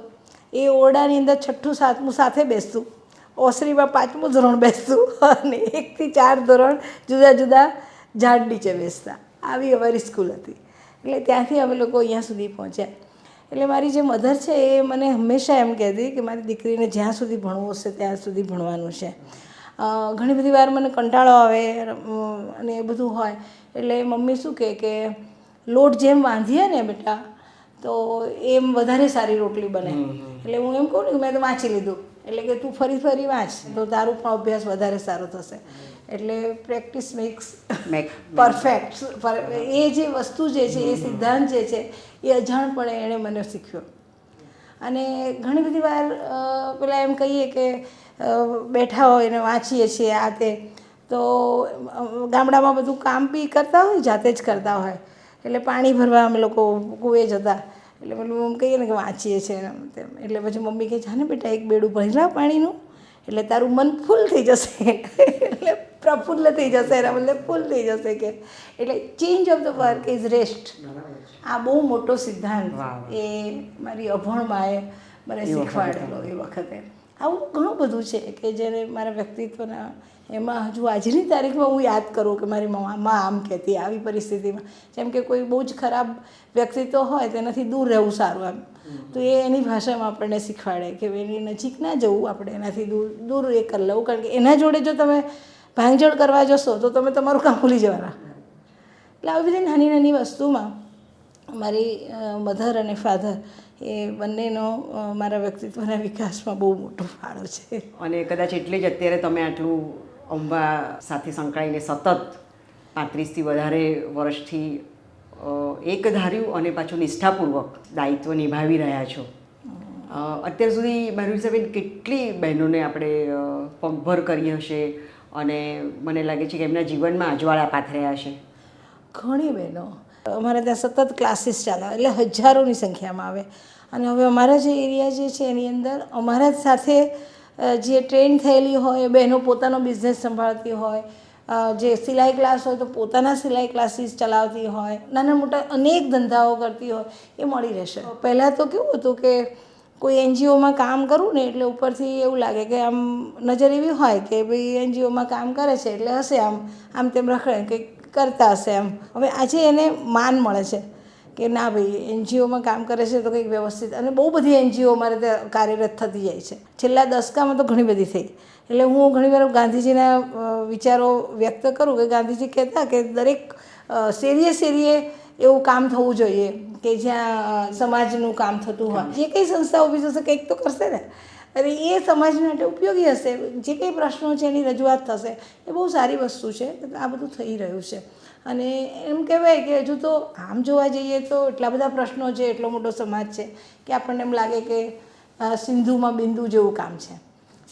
એ ઓરડાની અંદર 6ઠું-7મું સાથે બેસતું, ઓસરીમાં 5મું ધોરણ બેસતું અને 1થી 4 ધોરણ જુદા જુદા ઝાડ નીચે બેસતા. આવી અમારી સ્કૂલ હતી. એટલે ત્યાંથી અમે લોકો અહીંયા સુધી પહોંચ્યા. એટલે મારી જે મધર છે એ મને હંમેશા એમ કહેતી કે મારી દીકરીને જ્યાં સુધી ભણવું હશે ત્યાં સુધી ભણવાનું છે. ઘણી બધી વાર મને કંટાળો આવે અને એ બધું હોય એટલે મમ્મી શું કહે કે લોટ જેમ બાંધીએ ને બેટા તો એમ વધારે સારી રોટલી બને. એટલે હું એમ કહું ને કે મેં તો વાંચી લીધું, એટલે કે તું ફરી ફરી વાંચ તો તારું પણ અભ્યાસ વધારે સારો થશે. એટલે પ્રેક્ટિસ મેક્સ પરફેક્ટ. એ જે વસ્તુ જે છે, એ સિદ્ધાંત જે છે એ અજાણપણે એણે મને શીખ્યો. અને ઘણી બધી વાર પેલા એમ કહીએ કે બેઠા હોય ને વાંચીએ છીએ આ તે, તો ગામડામાં બધું કામ બી કરતા હોય, જાતે જ કરતા હોય. એટલે પાણી ભરવા અમે લોકો કૂએ જતા, એટલે પેલું એમ કહીએ ને કે વાંચીએ છીએ તેમ. એટલે પછી મમ્મી કહે જાને બેટા એક બેડું ભરી લાવ પાણીનું, એટલે તારું મન ફૂલ થઈ જશે. એટલે પ્રફુલ્લ થઈ જશે, એના બદલે ફૂલ થઈ જશે કે. એટલે change of the work is rest. આ બહુ મોટો સિદ્ધાંત એ મારી અભણમાએ મને શીખવાડેલો એ વખતે. આવું ઘણું બધું છે કે જેને મારા વ્યક્તિત્વના એમાં હજુ આજની તારીખમાં હું યાદ કરું કે મારી મા આમ કહેતી આવી પરિસ્થિતિમાં. જેમ કે કોઈ બહુ જ ખરાબ વ્યક્તિત્વ હોય તેનાથી દૂર રહેવું સારું એમ. તો એ એની ભાષામાં આપણને શીખવાડે કે એની નજીક ના જવું, આપણે એનાથી દૂર એ કરી લેવું. કારણ કે એના જોડે જો તમે ભાંગજોડ કરવા જશો તો તમે તમારું કામ ભૂલી જવાના. એટલે આવી બધી નાની નાની વસ્તુમાં મારી મધર અને ફાધર એ બંનેનો મારા વ્યક્તિત્વના વિકાસમાં બહુ મોટો ફાળો છે. અને કદાચ એટલે જ અત્યારે તમે આટલું અંબા સાથે સંકળાઈને સતત 35થી વધારે વર્ષથી એક ધાર્યું અને પાછું નિષ્ઠાપૂર્વક દાયિત્વ નિભાવી રહ્યા છો. અત્યાર સુધી મારું હિસાબે કેટલી બહેનોને આપણે પગભર કરી હશે અને મને લાગે છે કે એમના જીવનમાં અજવાળા પાથર્યા હશે. ઘણી બહેનો અમારે ત્યાં સતત ક્લાસીસ ચાલે, એટલે હજારોની સંખ્યામાં આવે. અને હવે અમારા જે એરિયા જે છે એની અંદર અમારા જ સાથે જે ટ્રેન થયેલી હોય બહેનો પોતાનો બિઝનેસ સંભાળતી હોય, જે સિલાઈ ક્લાસ હોય તો પોતાના સિલાઈ ક્લાસીસ ચલાવતી હોય, નાના મોટા અનેક ધંધાઓ કરતી હોય, એ મળી રહેશે. પહેલાં તો કેવું હતું કે કોઈ એનજીઓમાં કામ કરું ને એટલે ઉપરથી એવું લાગે કે આમ નજર એવી હોય કે ભાઈ એનજીઓમાં કામ કરે છે એટલે હશે આમ તેમ રખડે, કંઈક કરતા હશે એમ. હવે આજે એને માન મળે છે કે ના ભાઈ એનજીઓમાં કામ કરે છે તો કંઈક વ્યવસ્થિત, અને બહુ બધી એનજીઓ અમારે ત્યાં કાર્યરત થતી જાય છે. છેલ્લા દસકામાં તો ઘણી બધી થઈ. એટલે હું ઘણીવાર ગાંધીજીના વિચારો વ્યક્ત કરું કે ગાંધીજી કહેતા કે દરેક શેરીએ શેરીએ એવું કામ થવું જોઈએ કે જ્યાં સમાજનું કામ થતું હોય. જે કંઈ સંસ્થા ઊભી થશે કંઈક તો કરશે ને, અને એ સમાજ માટે ઉપયોગી હશે. જે કંઈ પ્રશ્નો છે એની રજૂઆત થશે, એ બહુ સારી વસ્તુ છે. આ બધું થઈ રહ્યું છે. અને એમ કહેવાય કે હજુ તો આમ જોવા જઈએ તો એટલા બધા પ્રશ્નો છે, એટલો મોટો સમાજ છે કે આપણને એમ લાગે કે સિંધુમાં બિંદુ જેવું કામ છે.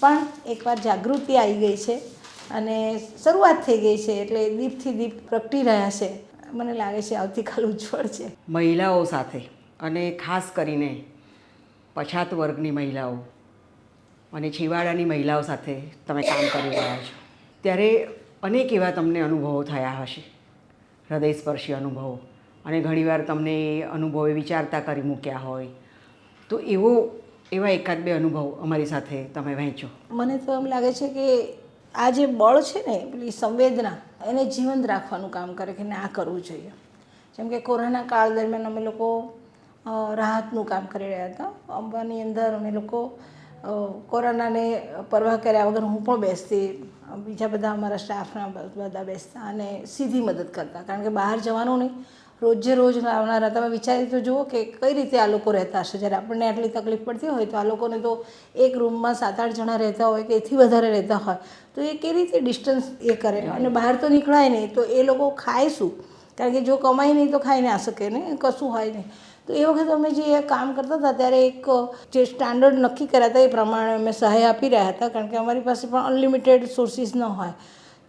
પણ એકવાર જાગૃતિ આવી ગઈ છે અને શરૂઆત થઈ ગઈ છે, એટલે દીપથી દીપ પ્રગટી રહ્યા છે. મને લાગે છે આવતીકાલ ઉજ્જવળ છે. મહિલાઓ સાથે, અને ખાસ કરીને પછાત વર્ગની મહિલાઓ અને છેવાડાની મહિલાઓ સાથે તમે કામ કરી રહ્યા છો, ત્યારે અનેક એવા તમને અનુભવો થયા હશે, હૃદયસ્પર્શી અનુભવો, અને ઘણીવાર તમને એ અનુભવે વિચારતા કરી મૂક્યા હોય. તો એવા એકાદ બે અનુભવ અમારી સાથે તમે વહેંચો. મને તો એમ લાગે છે કે આ જે બળ છે ને, પેલી સંવેદના, એને જીવંત રાખવાનું કામ કરે કે ના કરવું જોઈએ. જેમ કે કોરોના કાળ દરમિયાન અમે લોકો રાહતનું કામ કરી રહ્યા હતા. અંબાની અંદર અમે લોકો કોરોનાને પરવા કર્યા વગર હું પણ બેસતી, બીજા બધા અમારા સ્ટાફના બધા બેસતા અને સીધી મદદ કરતા. કારણ કે બહાર જવાનું નહીં, રોજે રોજ આવનારા. તમે વિચારી તો જુઓ કે કઈ રીતે આ લોકો રહેતા હશે. જ્યારે આપણને આટલી તકલીફ પડતી હોય તો આ લોકોને તો એક રૂમમાં 7-8 જણા રહેતા હોય કે એથી વધારે રહેતા હોય, તો એ કેવી રીતે ડિસ્ટન્સ એ કરે. અને બહાર તો નીકળાય નહીં, તો એ લોકો ખાય શું? કારણ કે જો કમાય નહીં તો ખાઈ ના શકે ને, કશું હોય નહીં. તો એ વખતે અમે જે કામ કરતા હતા ત્યારે એક જે સ્ટાન્ડર્ડ નક્કી કર્યા હતા એ પ્રમાણે અમે સહાય આપી રહ્યા હતા. કારણ કે અમારી પાસે પણ અનલિમિટેડ સોર્સિસ ન હોય.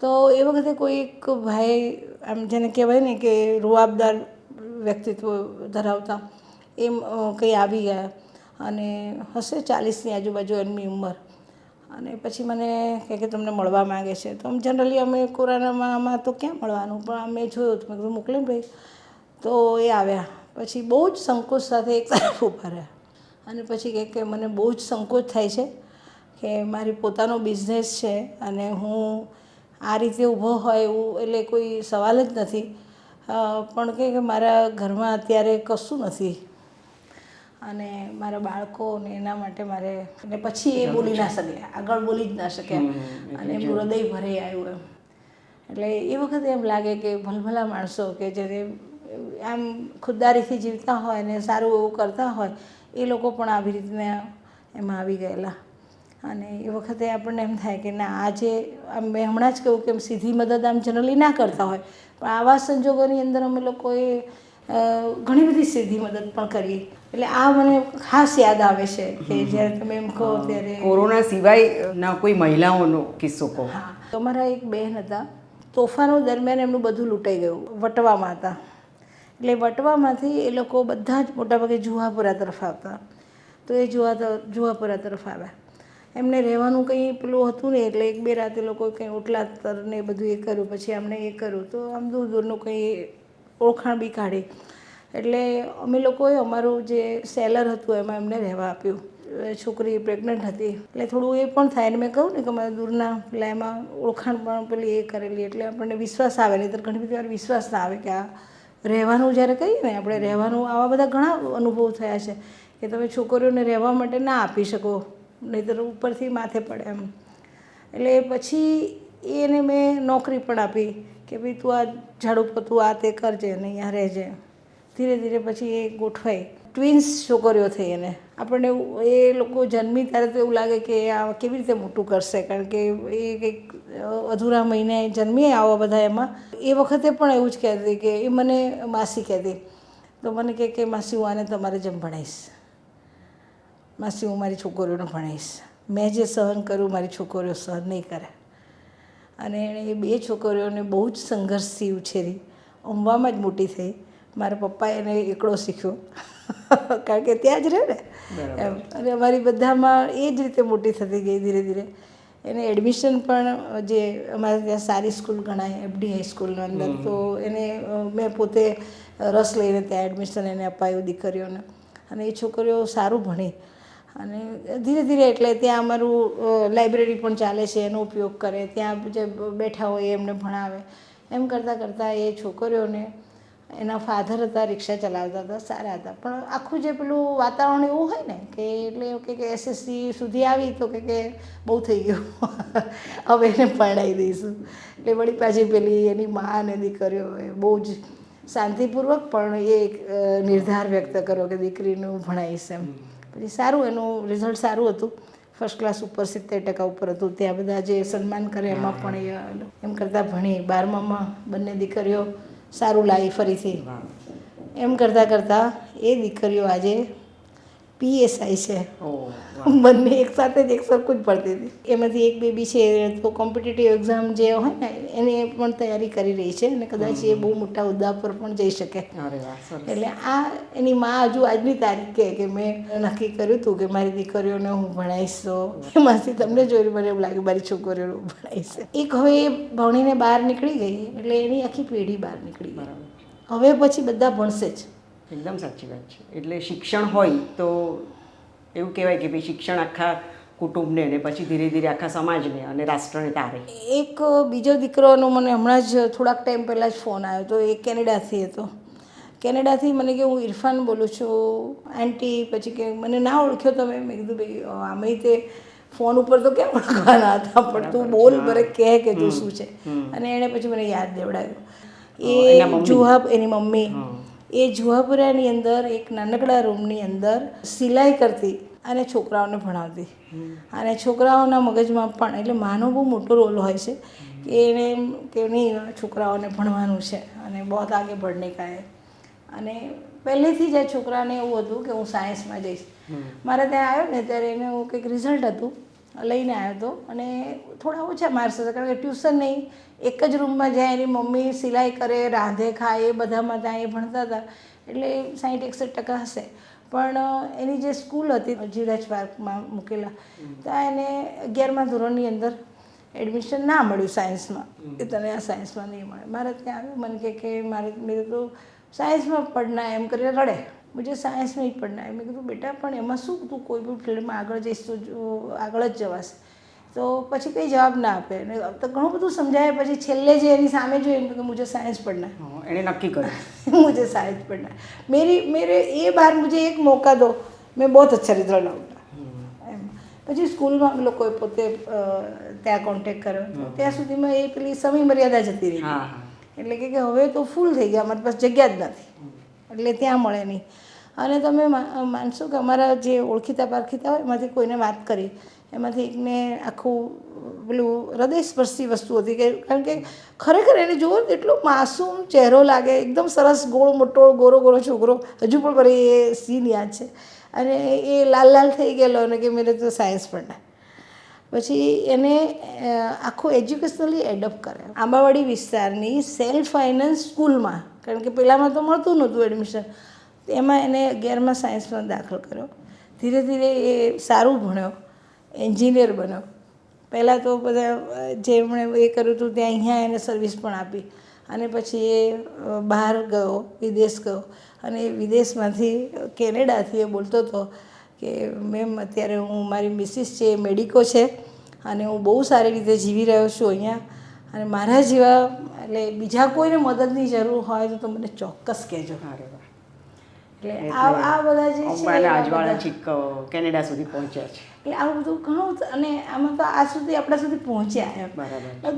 તો એ વખતે કોઈ એક ભાઈ, આમ જેને કહેવાય ને કે રૂઆબદાર વ્યક્તિત્વ ધરાવતા, એમ કંઈ આવી ગયા અને હશે 40ની આજુબાજુ એમની ઉંમર. અને પછી મને કહે કે તમને મળવા માગે છે. તો જનરલી અમે કોરોનામાં તો ક્યાં મળવાનું, પણ અમે જોયું તો મેં કીધું મોકલે ભાઈ. તો એ આવ્યા. પછી બહુ જ સંકોચ સાથે એક તરફ ઊભા રહ્યા, અને પછી કહે કે મને બહુ જ સંકોચ થાય છે કે મારી પોતાનો બિઝનેસ છે અને હું આ રીતે ઊભો હોય એવું એટલે કોઈ સવાલ જ નથી. પણ કે મારા ઘરમાં અત્યારે કશું નથી અને મારા બાળકોને એના માટે મારે, અને પછી એ બોલી ના શકે, આગળ બોલી જ ના શકે, અને એમનું હૃદય ભરાઈ આવ્યું એમ. એટલે એ વખતે એમ લાગે કે ભલભલા માણસો કે જેને આમ ખુદદારીથી જીવતા હોય ને સારું એવું કરતા હોય, એ લોકો પણ આવી રીતના એમાં આવી ગયેલા. અને એ વખતે આપણને એમ થાય કે ના, આજે મેં હમણાં જ કહ્યું કે સીધી મદદ આમ જનરલી ના કરતા હોય, પણ આવા સંજોગોની અંદર અમે લોકોએ ઘણી બધી સીધી મદદ પણ કરી. એટલે આ મને ખાસ યાદ આવે છે કે જ્યારે તમે એમ કહો ત્યારે. કોરોના સિવાયના કોઈ મહિલાઓનો કિસ્સો કહો. હા, અમારા એક બહેન હતા, તોફાનો દરમિયાન એમનું બધું લૂંટાઈ ગયું. વટવામાં હતા, એટલે વટવામાંથી એ લોકો બધા જ મોટાભાગે જુહાપુરા તરફ આવતા. તો એ જુહાપુરા તરફ આવ્યા. એમને રહેવાનું કંઈ પેલું હતું નહીં, એટલે 1-2 રાતે લોકો કંઈ ઓટલા તરને એ બધું એ કર્યું. પછી અમને એ કર્યું તો આમ દૂર દૂરનું કંઈ ઓળખાણ બી કાઢી. એટલે અમે લોકોએ અમારું જે સેલર હતું એમાં એમને રહેવા આપ્યું. છોકરી પ્રેગ્નન્ટ હતી એટલે થોડું એ પણ થાય. અને મેં કહું ને કે અમારા દૂરના પેલા એમાં ઓળખાણ પણ પેલી એ કરેલી, એટલે આપણને વિશ્વાસ આવે. નહીં તો ઘણી બધી વાર વિશ્વાસ ના આવે કે આ રહેવાનું જ્યારે કહીએ ને આપણે રહેવાનું, આવા બધા ઘણા અનુભવ થયા છે કે તમે છોકરીઓને રહેવા માટે ના આપી શકો, નહીંતર ઉપરથી માથે પડે એમ. એટલે પછી એને મેં નોકરી પણ આપી કે ભાઈ તું આ ઝાડુ પોતું આ તે કરજે ને અહીંયા રહેજે. ધીરે ધીરે પછી એ ગોઠવાઈ. ટ્વિન્સ છોકરીઓ થઈ. એને આપણને એ લોકો જન્મી ત્યારે તો એવું લાગે કે આ કેવી રીતે મોટું કરશે, કારણ કે એ કંઈક અધૂરા મહિને જન્મીએ આવા બધા એમાં. એ વખતે પણ એવું જ કહેતી કે એ મને માસી કહેતી. તો મને કે માસી હું આને તમારે જેમ ભણાવીશ, માસી હું મારી છોકરીઓને ભણાવીશ. મેં જે સહન કર્યું મારી છોકરીઓ સહન નહીં કરે. અને એણે એ 2 છોકરીઓને બહુ જ સંઘર્ષથી ઉછેરી. અંબામાં જ મોટી થઈ. મારા પપ્પાએ એને એકડો શીખ્યો કારણ કે ત્યાં જ રહે ને એમ. અને અમારી બધામાં એ જ રીતે મોટી થતી ગઈ ધીરે ધીરે. એને એડમિશન પણ જે અમારે ત્યાં સારી સ્કૂલ ગણાય, FD હાઈસ્કૂલની અંદર, તો એને મેં પોતે રસ લઈને ત્યાં એડમિશન એને અપાયું દીકરીઓને. અને એ છોકરીઓ સારું ભણી. અને ધીરે ધીરે એટલે ત્યાં અમારું લાઇબ્રેરી પણ ચાલે છે, એનો ઉપયોગ કરે. ત્યાં જે બેઠા હોય એમને ભણાવે. એમ કરતાં કરતાં એ છોકરીઓને એના ફાધર હતા, રિક્ષા ચલાવતા હતા, સારા હતા, પણ આખું જે પેલું વાતાવરણ એવું હોય ને કે એટલે એવું કે SSC સુધી આવી તો કે બહુ થઈ ગયું હવે એને પરણાવી દઈશું. એટલે વળી પાછી પેલી એની મા અને દીકરીઓ બહુ જ શાંતિપૂર્વક પણ એ નિર્ધાર વ્યક્ત કર્યો કે દીકરીનું ભણાવીશ એમ. પછી સારું એનું રિઝલ્ટ સારું હતું, ફર્સ્ટ ક્લાસ ઉપર 70% ઉપર હતું. ત્યાં બધા જે સન્માન કરે એમાં પણ એમ કરતાં ભણી 12માં બંને દીકરીઓ સારું લાવી ફરીથી. એમ કરતાં કરતાં એ દીકરીઓ આજે PSI છે. બંને એક સાથે જ એક સરખું જ પડતી હતી. એમાંથી એક બેબી છે તો કોમ્પિટિટિવ એક્ઝામ જે હોય ને એની પણ તૈયારી કરી રહી છે અને કદાચ એ બહુ મોટા હોદ્દા પર પણ જઈ શકે. એટલે આ એની મા હજુ આજની તારીખે કે મેં નક્કી કર્યું હતું કે મારી દીકરીઓને હું ભણાવીશ, તો એમાંથી તમને જોઈને મને એવું લાગે મારી છોકરીઓને હું ભણાવીશ. એક હવે એ ભણીને બહાર નીકળી ગઈ એટલે એની આખી પેઢી બહાર નીકળી ગઈ. હવે પછી બધા ભણશે જ. એકદમ સાચી વાત છે. એટલે શિક્ષણ હોય તો એવું કહેવાય કે ભાઈ શિક્ષણ આખા કુટુંબને ને પછી ધીરે ધીરે આખા સમાજને અને રાષ્ટ્રને તારે. એક બીજો દીકરોનો મને હમણાં જ થોડાક ટાઈમ પહેલાં જ ફોન આવ્યો હતો. એ કેનેડાથી હતો. કેનેડાથી મને કે હું ઇરફાન બોલું છું આંટી. પછી કે મને ના ઓળખ્યો તમે? મેં કીધું ભાઈ આમેય તે ફોન ઉપર તો કેમ ઓળખવાના હતા, પણ તું બોલ બરે કહે કે તું શું છે. અને એણે પછી મને યાદ દેવડાવ્યું. એ જુહાબ એની મમ્મી એ જુહાપુરાની અંદર એક નાનકડા રૂમની અંદર સિલાઈ કરતી અને છોકરાઓને ભણાવતી. અને છોકરાઓના મગજમાં પણ એટલે માનો બહુ મોટો રોલ હોય છે કે એને એમ કે નહીં છોકરાઓને ભણવાનું છે અને બહુ આગે बढ़ने का है. અને પહેલેથી જ આ છોકરાને એવું હતું કે હું સાયન્સમાં જઈશ. મારે ત્યાં આવ્યો ને ત્યારે એને એવું કંઈક રિઝલ્ટ હતું, લઈને આવ્યો હતો અને થોડા ઓછા માર્ક્સ હતા કારણ કે ટ્યુશન નહીં, એક જ રૂમમાં જ્યાં એની મમ્મી સિલાઈ કરે, રાંધે, ખાય એ બધામાં ત્યાં એ ભણતા હતા એટલે 60-61% હશે. પણ એની જે સ્કૂલ હતી જીવરાજ પાર્કમાં મૂકેલા, ત્યાં એને 11મા ધોરણની અંદર એડમિશન ના મળ્યું સાયન્સમાં કે તને આ સાયન્સમાં નહીં મળે. મારે ત્યાં આવ્યું, મને કે મારે મેરે તો સાયન્સમાં પढ़ना એમ કરીને રડે. મુझे સાયન્સ में ही पढ़ना है. મેં કીધું બેટા પણ એમાં શું, તું કોઈ બી ફિલ્ડમાં આગળ જઈશ તો આગળ જ જવાશે. તો પછી કંઈ જવાબ ના આપે ને તો ઘણું બધું સમજાય. પછી છેલ્લે જે એની સામે જોયું કે મુझे સાયન્સ पढ़ना है. એણે નક્કી કર્યું मुझे साइंस पढ़ना है. मेरे ये बार मुझे एक मौका दो, मैं बहुत अच्छा रिजल्ट लाऊंगा એમ. પછી સ્કૂલમાં અમે લોકોએ પોતે ત્યાં કોન્ટેક્ટ કર્યો તો ત્યાં સુધીમાં એ પેલી સમય મર્યાદા જતી રહી. એટલે કે હવે તો ફૂલ થઈ ગયા, અમારી પાસે જગ્યા જ નથી એટલે ત્યાં મળે નહીં. અને તમે માનશો કે અમારા જે ઓળખીતા પારખીતા હોય એમાંથી કોઈને વાત કરી, એમાંથી એકને આખું પેલું હૃદયસ્પર્શી વસ્તુ હતી કે કારણ કે ખરેખર એને જુઓ એટલો માસૂમ ચહેરો લાગે, એકદમ સરસ ગોળ મોટો ગોરો ગોરો છોકરો, હજુ પણ મારી એ સીન યાદ છે. અને એ લાલ લાલ થઈ ગયેલો અને કે મેરે તો સાયન્સ પढ़ना. પછી એને આખું એજ્યુકેશનલી એડપ્ટ કરે. આંબાવાડી વિસ્તારની સેલ્ફ ફાઇનાન્સ સ્કૂલમાં, કારણ કે પહેલાંમાં તો મળતું નહોતું એડમિશન, એમાં એને 11મા સાયન્સમાં દાખલ કર્યો. ધીરે ધીરે એ સારું ભણ્યો, એન્જિનિયર બન્યો. પહેલાં તો બધા જેમણે એ કર્યું હતું ત્યાં અહીંયા એને સર્વિસ પણ આપી અને પછી એ બહાર ગયો, વિદેશ ગયો. અને વિદેશમાંથી કેનેડાથી એ બોલતો હતો કે મેમ અત્યારે હું મારી મિસિસ છે એ મેડિકો છે અને હું બહુ સારી રીતે જીવી રહ્યો છું અહીંયા અને મારા જેવા એટલે બીજા કોઈને મદદની જરૂર હોય તો મને ચોક્કસ કહેજો. એટલે આ બધા જે છે આજવાળા છીક કેનેડા સુધી પહોંચ્યા છે. એટલે આવું બધું ઘણું અને આમાં તો આ સુધી આપણા સુધી પહોંચ્યા એમ.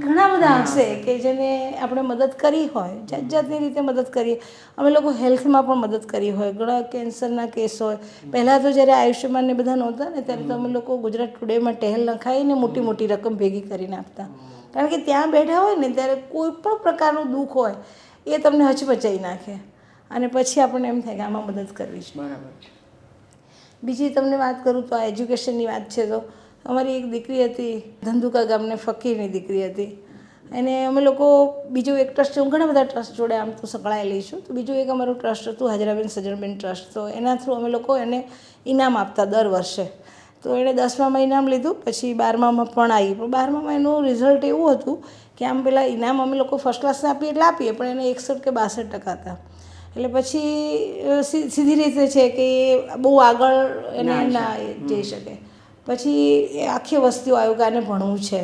ઘણા બધા હશે કે જેને આપણે મદદ કરી હોય, જાત જાતની રીતે મદદ કરીએ. અમે લોકો હેલ્થમાં પણ મદદ કરી હોય, ઘણા કેન્સરના કેસ હોય. પહેલાં તો જ્યારે આયુષ્યમાન ને બધા નહોતા ને ત્યારે તો અમે લોકો ગુજરાત ટુડેમાં ટહેલ નખાઈને મોટી મોટી રકમ ભેગી કરીને આપતા. કારણ કે ત્યાં બેઠા હોય ને ત્યારે કોઈ પણ પ્રકારનું દુઃખ હોય એ તમને હચમચાઈ નાખે અને પછી આપણને એમ થાય કે આમાં મદદ કરવી છે. બરાબર છે. બીજી તમને વાત કરું તો આ એજ્યુકેશનની વાત છે તો અમારી એક દીકરી હતી, ધંધુકા ગામને ફકીરની દીકરી હતી. એને અમે લોકો બીજું એક ટ્રસ્ટ છે, હું ઘણા બધા ટ્રસ્ટ જોડે આમ તો સંકળાયેલી છું. તો બીજું એક અમારું ટ્રસ્ટ હતું હાજરાબેન સજણબેન ટ્રસ્ટ. તો એના થ્રુ અમે લોકો એને ઇનામ આપતા દર વર્ષે. તો એણે 10મામાં ઇનામ લીધું, પછી 12મામાં પણ આવી. પણ 12મામાં એનું રિઝલ્ટ એવું હતું કે આમ પેલા ઇનામ અમે લોકો ફર્સ્ટ ક્લાસને આપીએ એટલે આપીએ પણ એને 61 કે 62% હતા. એટલે પછી સીધી રીતે છે કે બહુ આગળ એને ના જઈ શકે. પછી એ આખી વસ્તીઓ આવ્યું કે આને ભણવું છે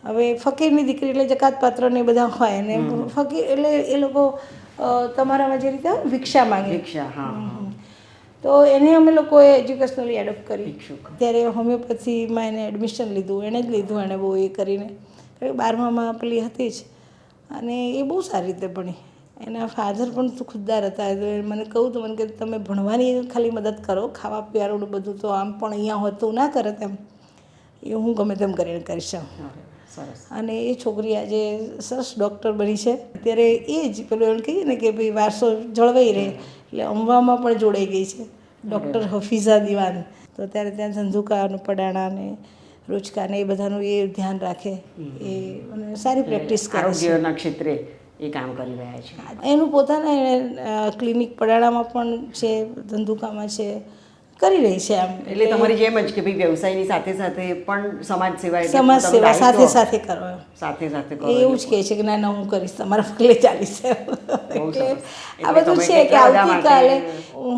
હવે ફકીરની દીકરી એટલે જકાત પાત્ર ને બધા હોય ને ફકીર એટલે એ લોકો તમારામાં જે રીતે ભિક્ષા માંગે. ભિક્ષા, હા. તો એને અમે લોકોએ એજ્યુકેશનલી એડોપ્ટ કરી. ત્યારે હોમિયોપેથીમાં એને એડમિશન લીધું, એણે જ લીધું, એણે બહુ એ કરીને. 12માં પેલી હતી જ, અને એ બહુ સારી રીતે ભણી. એના ફાધર પણ ખુદદાર હતા. મને કહું તો મને કે તમે ભણવાની ખાલી મદદ કરો, ખાવા પીવાનું બધું તો આમ પણ અહીંયા હોત તો ના કરે તેમ, એ હું ગમે તેમ કરીને કરીશ. અને એ છોકરી આજે સરસ ડૉક્ટર બની છે. અત્યારે એ જ પેલું એમ કહીએ ને કે ભાઈ વારસો જળવાઈ રહે, એટલે અંબામાં પણ જોડાઈ ગઈ છે, ડૉક્ટર હફીઝા દિવાન. તો અત્યારે ત્યાં ધંધુકા પડાણા ને રોજકા ને એ બધાનું એ ધ્યાન રાખે, એ અને સારી પ્રેક્ટિસ કરે છે. આરોગ્યના ક્ષેત્રે એ કામ કરી રહ્યા છે. એનું પોતાના ક્લિનિક પડાણામાં પણ છે, ધંધુકામાં છે, કરી રહી છે આમ. એટલે તમારી જેમ જ કે ભાઈ વ્યવસાયની સાથે સાથે પણ સમાજ સેવા, સમાજ સેવા સાથે સાથે કરો, સાથે સાથે એવું જ કહે છે કે ના હું કરીશ, તમારા પગલે ચાલીશ. એટલે આ બધું છે કે આવતીકાલે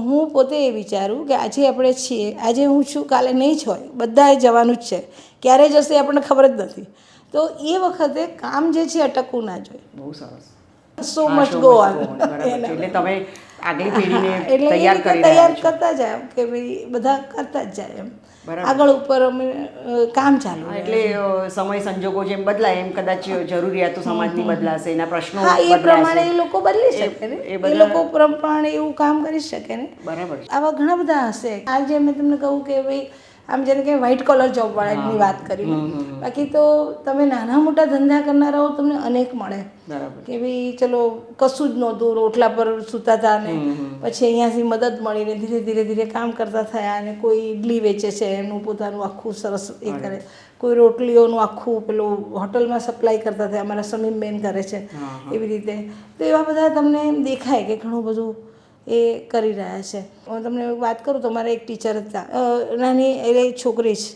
હું પોતે એ વિચારું કે આજે આપણે છીએ, આજે હું છું, કાલે નહીં જ હોય, બધાએ જવાનું જ છે. ક્યારે જશે આપણને ખબર જ નથી. તો એ વખતે કામ જે છે અટકવું ના જોઈએ. બહુ સરસ. So much go on. એટલે તમે આગલી પેઢીને એટલે તૈયાર કરતા જાય કે ભાઈ બધા કરતા જ જાય એમ. આગળ ઉપર અમે કામ ચાલુ. એટલે સમય સંજોગો જેમ બદલાય એમ કદાચ જરૂરિયાતો સમાજની બદલાશે, એના પ્રશ્નો એ પ્રમાણે એ લોકો બદલી શકે ને, એ લોકો પ્રમાણે એવું કામ કરી શકે ને. બરાબર. આવા ઘણા બધા હશે. આજે મેં તમને કહું કે ભાઈ આમ જેને કે વ્હાઇટ કોલર જોબ વાળાની વાત કરી, બાકી તો તમે નાના મોટા ધંધા કરનારાઓ તમને અનેક મળે. કે ભાઈ ચલો કશું જ નહોતું, રોટલા પર સૂતા હતા ને પછી અહીંયાથી મદદ મળીને ધીરે ધીરે ધીરે કામ કરતા થયા. અને કોઈ ઇડલી વેચે છે, એનું પોતાનું આખું સરસ એ કરે, કોઈ રોટલીઓનું આખું પેલું હોટલમાં સપ્લાય કરતા થયા, અમારા સમીમબેન કરે છે એવી રીતે. તો એવા બધા તમને દેખાય કે ઘણું બધું એ કરી રહ્યા છે. હું તમને વાત કરું તો મારા એક ટીચર હતા, નાની એટલે છોકરી છે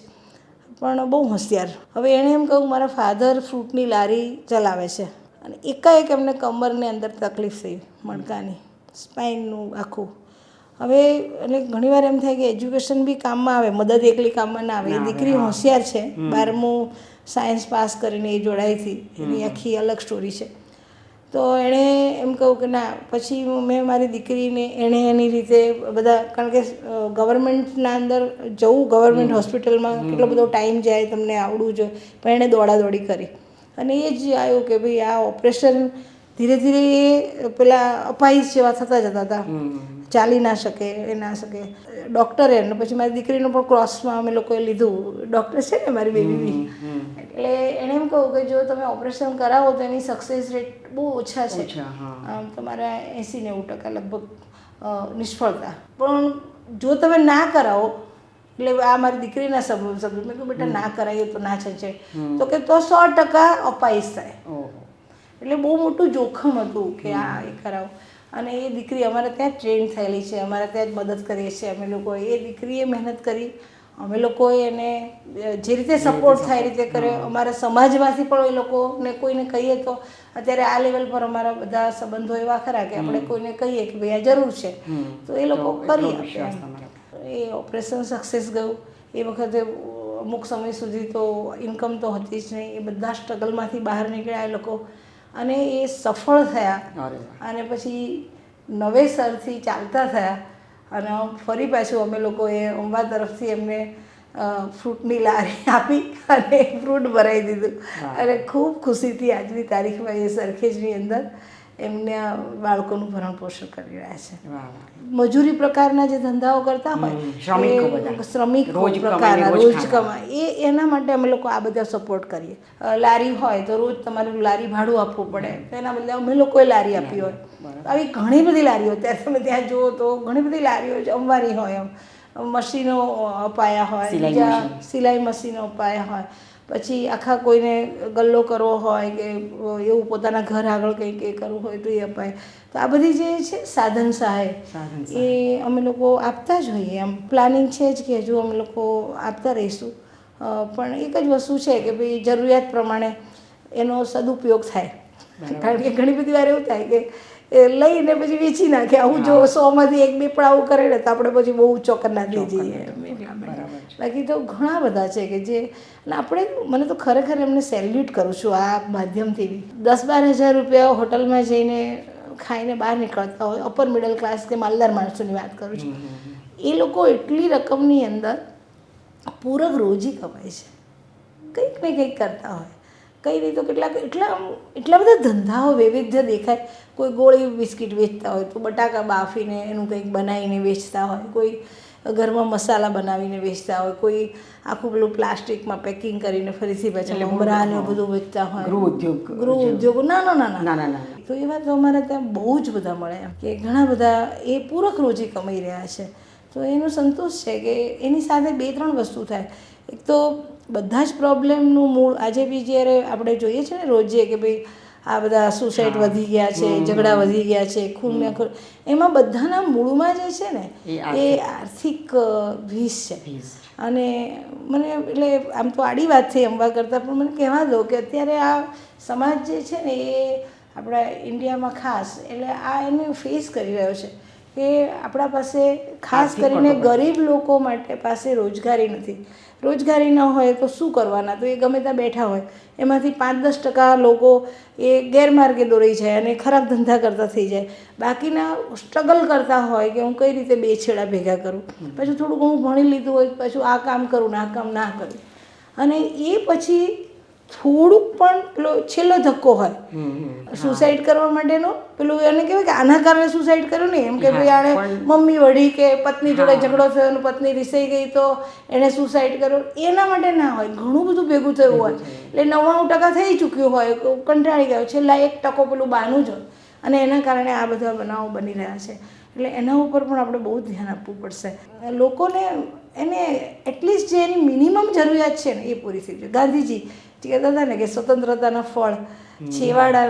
પણ બહુ હોશિયાર. હવે એણે એમ કહું મારા ફાધર ફ્રૂટની લારી ચલાવે છે અને એકાએક એમને કમરની અંદર તકલીફ થઈ, મણકાની, સ્પાઇનનું આખું. હવે એટલે ઘણીવાર એમ થાય કે એજ્યુકેશન બી કામમાં આવે, મદદ એકલી કામમાં ના આવે. એ દીકરી હોશિયાર છે, 12મું સાયન્સ પાસ કરીને એ જોડાઈ હતી, એની આખી અલગ સ્ટોરી છે. તો એણે એમ કહું કે ના, પછી મેં મારી દીકરીને એણે એની રીતે બધા, કારણ કે ગવર્મેન્ટના અંદર જવું, ગવર્મેન્ટ હોસ્પિટલમાં કેટલો બધો ટાઈમ જાય, તમને આવડવું જોઈએ, પણ એણે દોડાદોડી કરી. અને એ જ આવ્યું કે ભાઈ આ ઓપરેશન ધીરે ધીરે એ પેલા અપાહિજ જેવા થતા જતા હતા, ચાલી ના શકે, એ ના શકે. ડૉક્ટરે ને પછી મારી દીકરીનું પણ ક્રોસમાં અમે લોકોએ લીધું, ડૉક્ટર છે ને મારી બેબી. એટલે એણે એમ કહું કે જો તમે ઓપરેશન કરાવો તો એની સક્સેસ રેટ બહુ ઓછા છે, તમારા 80-90% લગભગ નિષ્ફળતા. પણ જો તમે ના કરાવો, એટલે આ મારી દીકરીના શબ્દ મેં કહ્યું બેટા ના કરાવીએ તો ના છે, તો કે તો 100% અપાહિજ થાય. એટલે બહુ મોટું જોખમ હતું કે આ એ કરાવો. અને એ દીકરી અમારે ત્યાં ટ્રેન થયેલી છે, અમારે ત્યાં જ મદદ કરીએ છીએ અમે લોકો. એ દીકરીએ મહેનત કરી, અમે લોકોએ એને જે રીતે સપોર્ટ થાય એ રીતે કર્યો. અમારા સમાજમાંથી પણ એ લોકોને કોઈને કહીએ તો અત્યારે આ લેવલ પર અમારા બધા સંબંધો એવા ખરા કે આપણે કોઈને કહીએ કે ભાઈ આ જરૂર છે તો એ લોકો કરી આપે. એ ઓપરેશન સક્સેસ ગયું. એ વખતે અમુક સમય સુધી તો ઇન્કમ તો હતી જ નહીં. એ બધા સ્ટ્રગલમાંથી બહાર નીકળ્યા એ લોકો અને એ સફળ થયા. અને પછી નવેસરથી ચાલતા થયા. અને ફરી પાછું અમે લોકોએ અંબા તરફથી એમને ફ્રૂટની લારી આપી અને ફ્રૂટ ભરાઈ દીધું. અને ખૂબ ખુશીથી આજની તારીખમાં એ સરખેજની અંદર એમના બાળકોનું ભરણ પોષણ કરી રહ્યા છે. મજૂરી પ્રકારના જે ધંધાઓ કરતા હોય, શ્રમિક પ્રકારના રોજ કમાય, એના માટે અમે લોકો આ બધા સપોર્ટ કરીએ. લારી હોય તો રોજ તમારે લારી ભાડું આપવું પડે, તો એના બદલે અમે લોકોએ લારી આપી હોય. આવી ઘણી બધી લારીઓ, ત્યારે તમે ત્યાં જુઓ તો ઘણી બધી લારીઓ જમવાની હોય, એમ મશીનો અપાયા હોય, બીજા સિલાઈ મશીનો અપાયા હોય. પછી આખા કોઈને ગલ્લો કરવો હોય કે એવું પોતાના ઘર આગળ કંઈક એ કરવું હોય તો એ અપાય. તો આ બધી જે છે સાધન સહાય એ અમે લોકો આપતા જ હોઈએ. એમ પ્લાનિંગ છે જ કે હજુ અમે લોકો આપતા રહીશું. પણ એક જ વસ્તુ છે કે ભાઈ જરૂરિયાત પ્રમાણે એનો સદુપયોગ થાય. કારણ કે ઘણી બધી વાર એવું થાય કે એ લઈને પછી વેચી નાખે. આવું જો 100માંથી 1-2 પણ આવું કરે ને તો આપણે પછી બહુ ચોકન્ના થઈ જઈએ એટલા માટે. બાકી તો ઘણા બધા છે કે જે, અને આપણે, મને તો ખરેખર એમને સેલ્યુટ કરું છું આ માધ્યમથી. 10-12 હજાર રૂપિયા હોટલમાં જઈને ખાઈને બહાર નીકળતા હોય, અપર મિડલ ક્લાસ કે માલદાર માણસોની વાત કરું છું, એ લોકો એટલી રકમની અંદર પૂરક રોજી કમાય છે, કંઈક ને કંઈક કરતા હોય. કઈ નહીં તો એટલા બધા ધંધાઓ વૈવિધ્ય દેખાય. કોઈ ગોળી બિસ્કિટ વેચતા હોય, તો બટાકા બાફીને એનું કંઈક બનાવીને વેચતા હોય, કોઈ ઘરમાં મસાલા બનાવીને વેચતા હોય, કોઈ આખું પેલું પ્લાસ્ટિકમાં પેકિંગ કરીને ફરીથી પાછા મમરા ને બધું વેચતા હોય. ગૃહ ઉદ્યોગ ના. તો એ વાત અમારે ત્યાં બહુ જ બધા મળે એમ કે ઘણા બધા એ પૂરક રોજી કમાઈ રહ્યા છે. તો એનો સંતોષ છે કે એની સાથે 2-3 વસ્તુ થાય. એક તો બધા જ પ્રોબ્લેમનું મૂળ આજે બી જ્યારે આપણે જોઈએ છે ને રોજે કે ભાઈ આ બધા સુસાઇડ વધી ગયા છે, ઝઘડા વધી ગયા છે, ખૂન, એમાં બધાના મૂળમાં જે છે ને એ આર્થિક ભીષ છે. અને મને એટલે આમ તો આડી વાત થઈ અંબા કરતાં, પણ મને કહેવા દો કે અત્યારે આ સમાજ જે છે ને એ આપણા ઇન્ડિયામાં ખાસ એટલે આ એને ફેસ કરી રહ્યો છે કે આપણા પાસે ખાસ કરીને ગરીબ લોકો માટે પાસે રોજગારી નથી. રોજગારી ન હોય તો શું કરવાના? તો એ ગમે ત્યાં બેઠા હોય, એમાંથી 5-10% લોકો એ ગેરમાર્ગે દોરાઈ જાય અને ખરાબ ધંધા કરતા થઈ જાય. બાકીના સ્ટ્રગલ કરતા હોય કે હું કઈ રીતે 2 છેડા ભેગા કરું, પછી થોડું ઘણું ભણી લીધું હોય, પાછું આ કામ કરું ને આ કામ ના કરું, અને એ પછી થોડુંક પણ પેલો છેલ્લો ધક્કો હોય સુસાઇડ કરવા માટેનો, પેલું એને કહેવાય કે આના કારણે સુસાઇડ કર્યું નહીં, એમ કે ભાઈ આણે મમ્મી વળી કે પત્ની જોડે ઝઘડો થયો અને પત્ની રિસાઈ ગઈ તો એણે સુસાઇડ કર્યો, એના માટે ના હોય. ઘણું બધું ભેગું થયું હોય એટલે 99% થઈ ચૂક્યું હોય, કંટાળી ગયો, છેલ્લા 1% પેલું બહાનું જ હોય, અને એના કારણે આ બધા બનાવો બની રહ્યા છે. એટલે એના ઉપર પણ આપણે બહુ ધ્યાન આપવું પડશે. લોકોને એને એટલીસ્ટ જે એની મિનિમમ જરૂરિયાત છે ને એ પૂરી થઈ જોઈએ. ગાંધીજી કહેતા હતા ને કે સ્વતંત્રતાના ફળ છેવાડા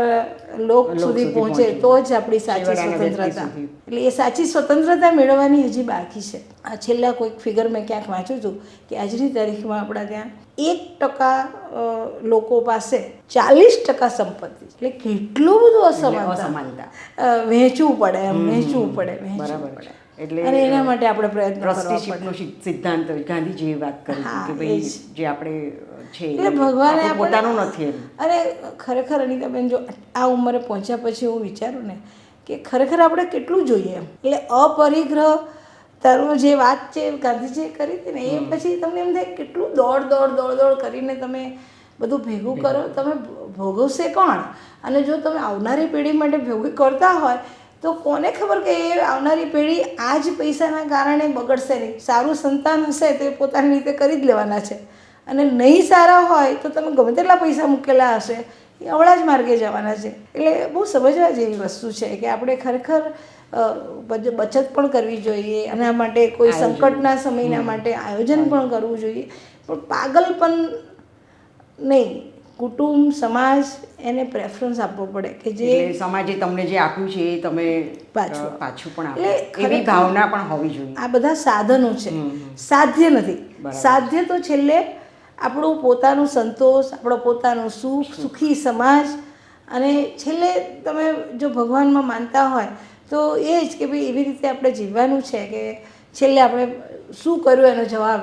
લોક સુધી પહોંચે તો જ આપણી સાચી સ્વતંત્રતા. એટલે એ સાચી સ્વતંત્રતા મેળવવાની હજી બાકી છે. આ છેલ્લા કોઈક ફિગર મેં ક્યાંક વાંચ્યું હતું કે આજની તારીખમાં આપણા ત્યાં 1% લોકો પાસે 40% સંપત્તિ. એટલે કેટલું બધું અસમાનતા વહેંચવું પડે. એટલે અને એના માટે આપણે પ્રયત્ન કરવા પડે. સિદ્ધાંત ગાંધીજીએ વાત કરી કે ભાઈ જે આપણે છે એટલે ભગવાને પોતાનું નથી. અને ખરેખર અનિતાબેન, જો આ ઉંમરે પહોંચ્યા પછી હું વિચારું ને કે ખરેખર આપણે કેટલું જોઈએ એમ. એટલે અપરિગ્રહ તારું જે વાત છે ગાંધીજીએ કરી હતી ને, એ પછી તમને એમ થાય કેટલું દોડ કરીને તમે બધું ભેગું કરો, તમે ભોગવશે કોણ? અને જો તમે આવનારી પેઢી માટે ભેગું કરતા હોય તો કોને ખબર કે એ આવનારી પેઢી આ જ પૈસાના કારણે બગડશે નહીં. સારું સંતાન હશે તો એ પોતાની રીતે કરી જ લેવાના છે, અને નહીં સારા હોય તો તમે ગમે તેટલા પૈસા મૂકેલા હશે એ અવળા જ માર્ગે જવાના છે. એટલે બહુ સમજવા જેવી વસ્તુ છે કે આપણે ખરેખર બચત પણ કરવી જોઈએ, એના માટે કોઈ સંકટના સમયના માટે આયોજન પણ કરવું જોઈએ, પણ પાગલ પણ નહીં. કુટુંબ, સમાજ એને પ્રેફરન્સ આપવો પડે કે જે સમાજે તમને જે આપ્યું છે એ તમે પાછું પણ આપો, એવી ભાવના પણ હોવી જોઈએ. આ બધા સાધનો છે, સાધ્ય નથી. સાધ્ય તો છેલ્લે આપણું પોતાનું સંતોષ, આપણો પોતાનું સુખ, સુખી સમાજ, અને છેલ્લે તમે જો ભગવાનમાં માનતા હોય તો એ જ કે ભાઈ એવી રીતે આપણે જીવવાનું છે કે છેલ્લે આપણે શું કર્યું એનો જવાબ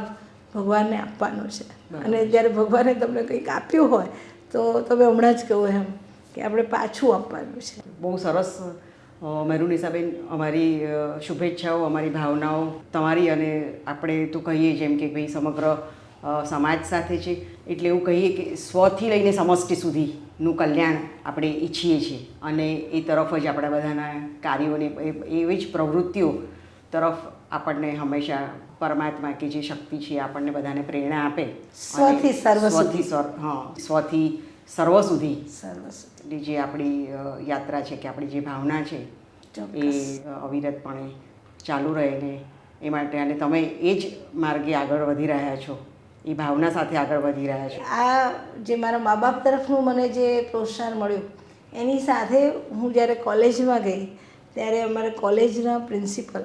ભગવાનને આપવાનો છે. અને જ્યારે ભગવાને તમને કંઈક આપ્યું હોય તો તમે હમણાં જ કહો એમ કે આપણે પાછું આપવાનું છે. બહુ સરસ મેહરુનિસાબેન, અમારી શુભેચ્છાઓ, અમારી ભાવનાઓ તમારી અને આપણે તો કહીએ જેમ કે ભાઈ સમગ્ર સમાજ સાથે છે, એટલે એવું કહીએ કે સ્વથી લઈને સમષ્ટિ સુધીનું કલ્યાણ આપણે ઈચ્છીએ છીએ, અને એ તરફ જ આપણા બધાના કાર્યોને એવી જ પ્રવૃત્તિઓ તરફ આપણને હંમેશા પરમાત્મા કે જે શક્તિ છે આપણને બધાને પ્રેરણા આપે. સ્વથી સર્વ સુધી જે આપણી યાત્રા છે કે આપણી જે ભાવના છે એ અવિરતપણે ચાલુ રહે ને એ માટે, અને તમે એ જ માર્ગે આગળ વધી રહ્યા છો, એ ભાવના સાથે આગળ વધી રહ્યા છો. આ જે મારા મા બાપ તરફનું મને જે પ્રોત્સાહન મળ્યું એની સાથે હું જ્યારે કોલેજમાં ગઈ ત્યારે અમારા કોલેજના પ્રિન્સિપલ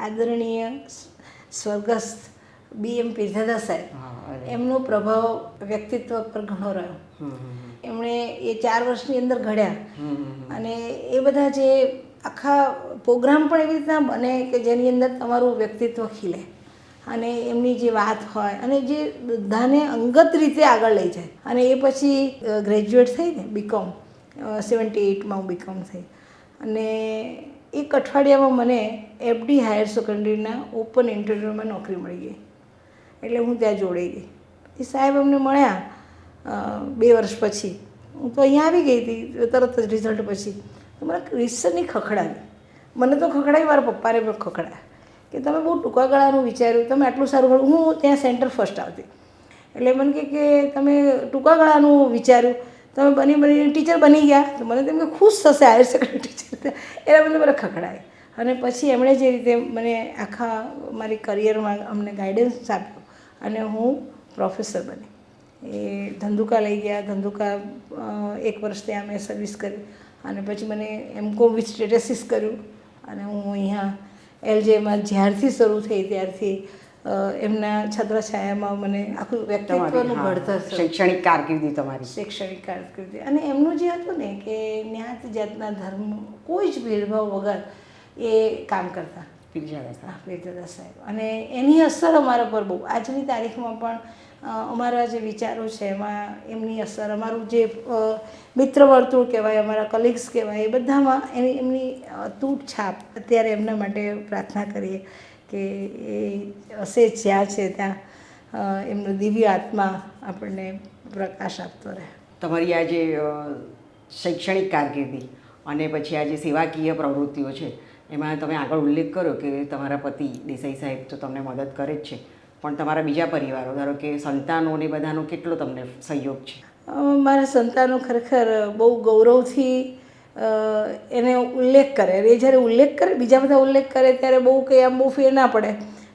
આદરણીય સ્વર્ગસ્થ BM પીરજાદા સાહેબ, એમનો પ્રભાવ વ્યક્તિત્વ પર ઘણો રહ્યો. એમણે એ 4 વર્ષની અંદર ઘડ્યા, અને એ બધા જે આખા પ્રોગ્રામ પણ એવી રીતના બને કે જેની અંદર તમારું વ્યક્તિત્વ ખીલે અને એમની જે વાત હોય અને જે બધાને અંગત રીતે આગળ લઈ જાય. અને એ પછી ગ્રેજ્યુએટ થઈ ને બીકોમ 78માં હું બીકોમ થઈ અને એક અઠવાડિયામાં મને એફડી હાયર સેકન્ડરીના ઓપન ઇન્ટરવ્યૂમાં નોકરી મળી ગઈ. એટલે હું ત્યાં જોડાઈ ગઈ. એ સાહેબ અમને મળ્યા 2 વર્ષ પછી. હું તો અહીંયા આવી ગઈ હતી તરત જ રિઝલ્ટ પછી. તો મને રીતસરની ખખડાવી. મને તો ખખડાવી, મારા પપ્પાને પણ ખખડાવ્યા કે તમે બહુ ટૂંકા ગાળાનું વિચાર્યું, તમે આટલું સારું કર્યું. હું ત્યાં સેન્ટર ફર્સ્ટ આવતી એટલે મને કે તમે ટૂંકા ગાળાનું વિચાર્યું, તમે બનીને ટીચર બની ગયા તો મને તેમ કે ખુશ થશે હાયર સેકન્ડરી ટીચર. એટલે મને ખખડાય. અને પછી એમણે જે રીતે મને આખા મારી કરિયરમાં અમને ગાઈડન્સ આપ્યું અને હું પ્રોફેસર બની. એ ધંધુકા લઈ ગયા. ધંધુકા 1 વર્ષ ત્યાં મેં સર્વિસ કરી અને પછી મને એમકોમ વિથ સ્ટેટસિસ કર્યું અને હું અહીંયા એલજેમાં જ્યારથી શરૂ થઈ ત્યારથી એમના છત્રછાયામાં મને આખું વ્યક્તિત્વનું ઘડતર થયું. શૈક્ષણિક કારકિર્દી તમારી. શૈક્ષણિક કારકિર્દી અને એમનું જે હતું ને કે જ્ઞાત જાતના ધર્મ કોઈ જ ભેદભાવ વગર એ કામ કરતા પીરજાદા સાહેબ. અને એની અસર અમારા પર બહુ આજની તારીખમાં પણ અમારા જે વિચારો છે એમાં એમની અસર, અમારું જે મિત્ર વર્તુળ કહેવાય, અમારા કલીગ્સ કહેવાય, એ બધામાં એમની અતૂટ છાપ. અત્યારે એમના માટે પ્રાર્થના કરીએ કે એ હશે જ્યાં છે ત્યાં એમનો દિવ્ય આત્મા આપણને પ્રકાશ આપતો રહે. તમારી આ જે શૈક્ષણિક કારકિર્દી અને પછી આ જે સેવાકીય પ્રવૃત્તિઓ છે એમાં તમે આગળ ઉલ્લેખ કર્યો કે તમારા પતિ દેસાઈ સાહેબ તો તમને મદદ કરે જ છે, પણ તમારા બીજા પરિવારો ધારો કે સંતાનો ને બધાનો કેટલો તમને સહયોગ છે? મારા સંતાનો ખરેખર બહુ ગૌરવથી એને ઉલ્લેખ કરે. એ જ્યારે ઉલ્લેખ કરે, બીજા બધા ઉલ્લેખ કરે ત્યારે બહુ કંઈ આમ બહુ ફેર ના પડે,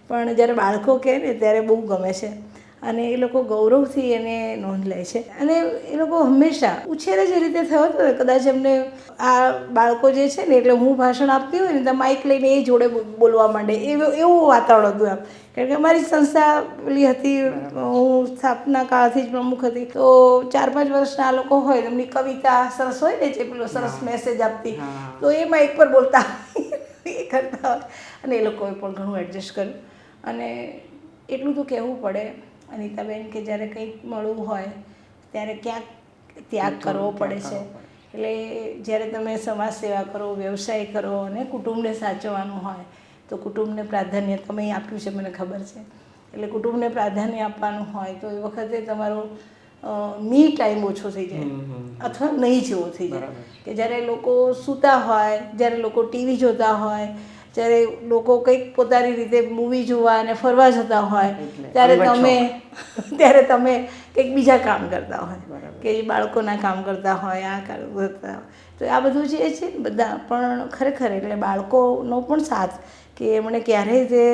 પણ જ્યારે બાળકો કહે ને ત્યારે બહુ ગમે છે અને એ લોકો ગૌરવથી એને નોંધ લે છે. અને એ લોકો હંમેશા ઉછેર જે રીતે થયો હતો ને, કદાચ એમને આ બાળકો જે છે ને એટલે હું ભાષણ આપતી હોય ને તો માઇક લઈને એ જોડે બોલવા માંડે એવું વાતાવરણ હતું એમ. કારણ કે અમારી સંસ્થા પેલી હતી, હું સ્થાપના કાળથી જ પ્રમુખ હતી, તો 4-5 વર્ષના લોકો હોય એમની કવિતા સરસ હોય ને જે પેલો સરસ મેસેજ આપતી, તો એ માઇક પર બોલતા એ કરતા હોય અને એ લોકોએ પણ ઘણું એડજસ્ટ કર્યું. અને એટલું તો કહેવું પડે અનિતાબેન કે જ્યારે કંઈક મળવું હોય ત્યારે ક્યાંક ત્યાગ કરવો પડે છે. એટલે જ્યારે તમે સમાજ સેવા કરો, વ્યવસાય કરો અને કુટુંબને સાચવવાનું હોય તો કુટુંબને પ્રાધાન્ય તમે આપ્યું છે મને ખબર છે. એટલે કુટુંબને પ્રાધાન્ય આપવાનું હોય તો એ વખતે તમારો મી ટાઈમ ઓછો થઈ જાય અથવા નહીં જેવો થઈ જાય. કે જ્યારે લોકો સૂતા હોય, જ્યારે લોકો ટીવી જોતા હોય, જ્યારે લોકો કંઈક પોતાની રીતે મૂવી જોવા અને ફરવા જતા હોય ત્યારે તમે કંઈક બીજા કામ કરતા હોય, કે બાળકોના કામ કરતા હોય, આ કામ કરતા હોય. તો આ બધું જે છે બધા પણ ખરેખર એટલે બાળકોનો પણ સાથ કે એમણે ક્યારેય તે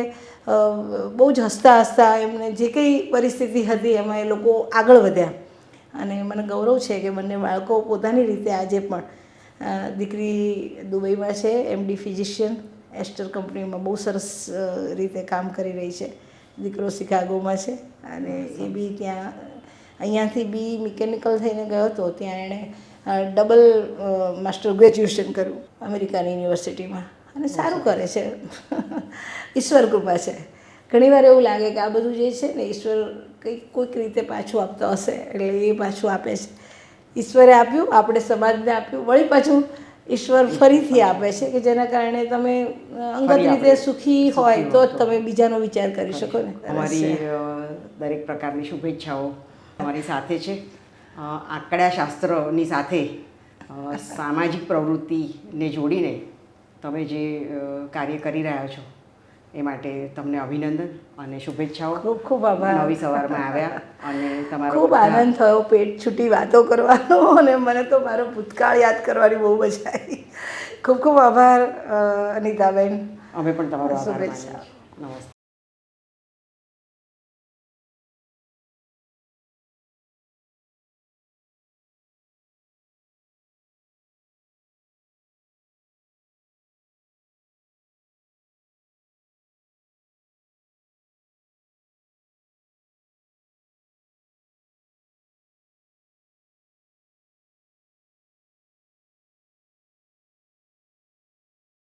બહુ જ હસતા હસતા એમને જે કંઈ પરિસ્થિતિ હતી એમાં એ લોકો આગળ વધ્યા. અને મને ગૌરવ છે કે બંને બાળકો પોતાની રીતે આજે પણ દીકરી દુબઈમાં છે, એમડી ફિઝિશિયન, એસ્ટર કંપનીમાં બહુ સરસ રીતે કામ કરી રહી છે. દીકરો શિકાગોમાં છે અને એ બી ત્યાં અહીંયાથી બી મિકેનિકલ થઈને ગયો હતો, ત્યાં એણે ડબલ માસ્ટર ગ્રેજ્યુએશન કર્યું અમેરિકાની યુનિવર્સિટીમાં અને સારું કરે છે. ઈશ્વર કૃપા છે. ઘણીવાર એવું લાગે કે આ બધું જે છે ને ઈશ્વર કોઈક રીતે પાછું આપતો હશે, એટલે એ પાછું આપે છે. ઈશ્વરે આપ્યું, આપણે સમાજને આપ્યું, વળી પાછું ઈશ્વર ફરીથી આપે છે કે જેના કારણે તમે અંગત રીતે સુખી હોય તો જ તમે બીજાનો વિચાર કરી શકો ને. અમારી દરેક પ્રકારની શુભેચ્છાઓ અમારી સાથે છે. આંકડાશાસ્ત્રની સાથે સામાજિક પ્રવૃત્તિને જોડીને તમે જે કાર્ય કરી રહ્યા છો એ માટે તમને અભિનંદન અને શુભેચ્છાઓ. ખૂબ ખૂબ આભાર. નવી સવારમાં આવ્યા અને તમારો ખૂબ આનંદ થયો પેટ છૂટી વાતો કરવાનો અને મને તો મારો ભૂતકાળ યાદ કરવાની બહુ મજા આવી. ખૂબ ખૂબ આભાર અનિતાબેન. અમે પણ તમારો આભાર માનીએ શુભેચ્છા. છીએ. નમસ્તે.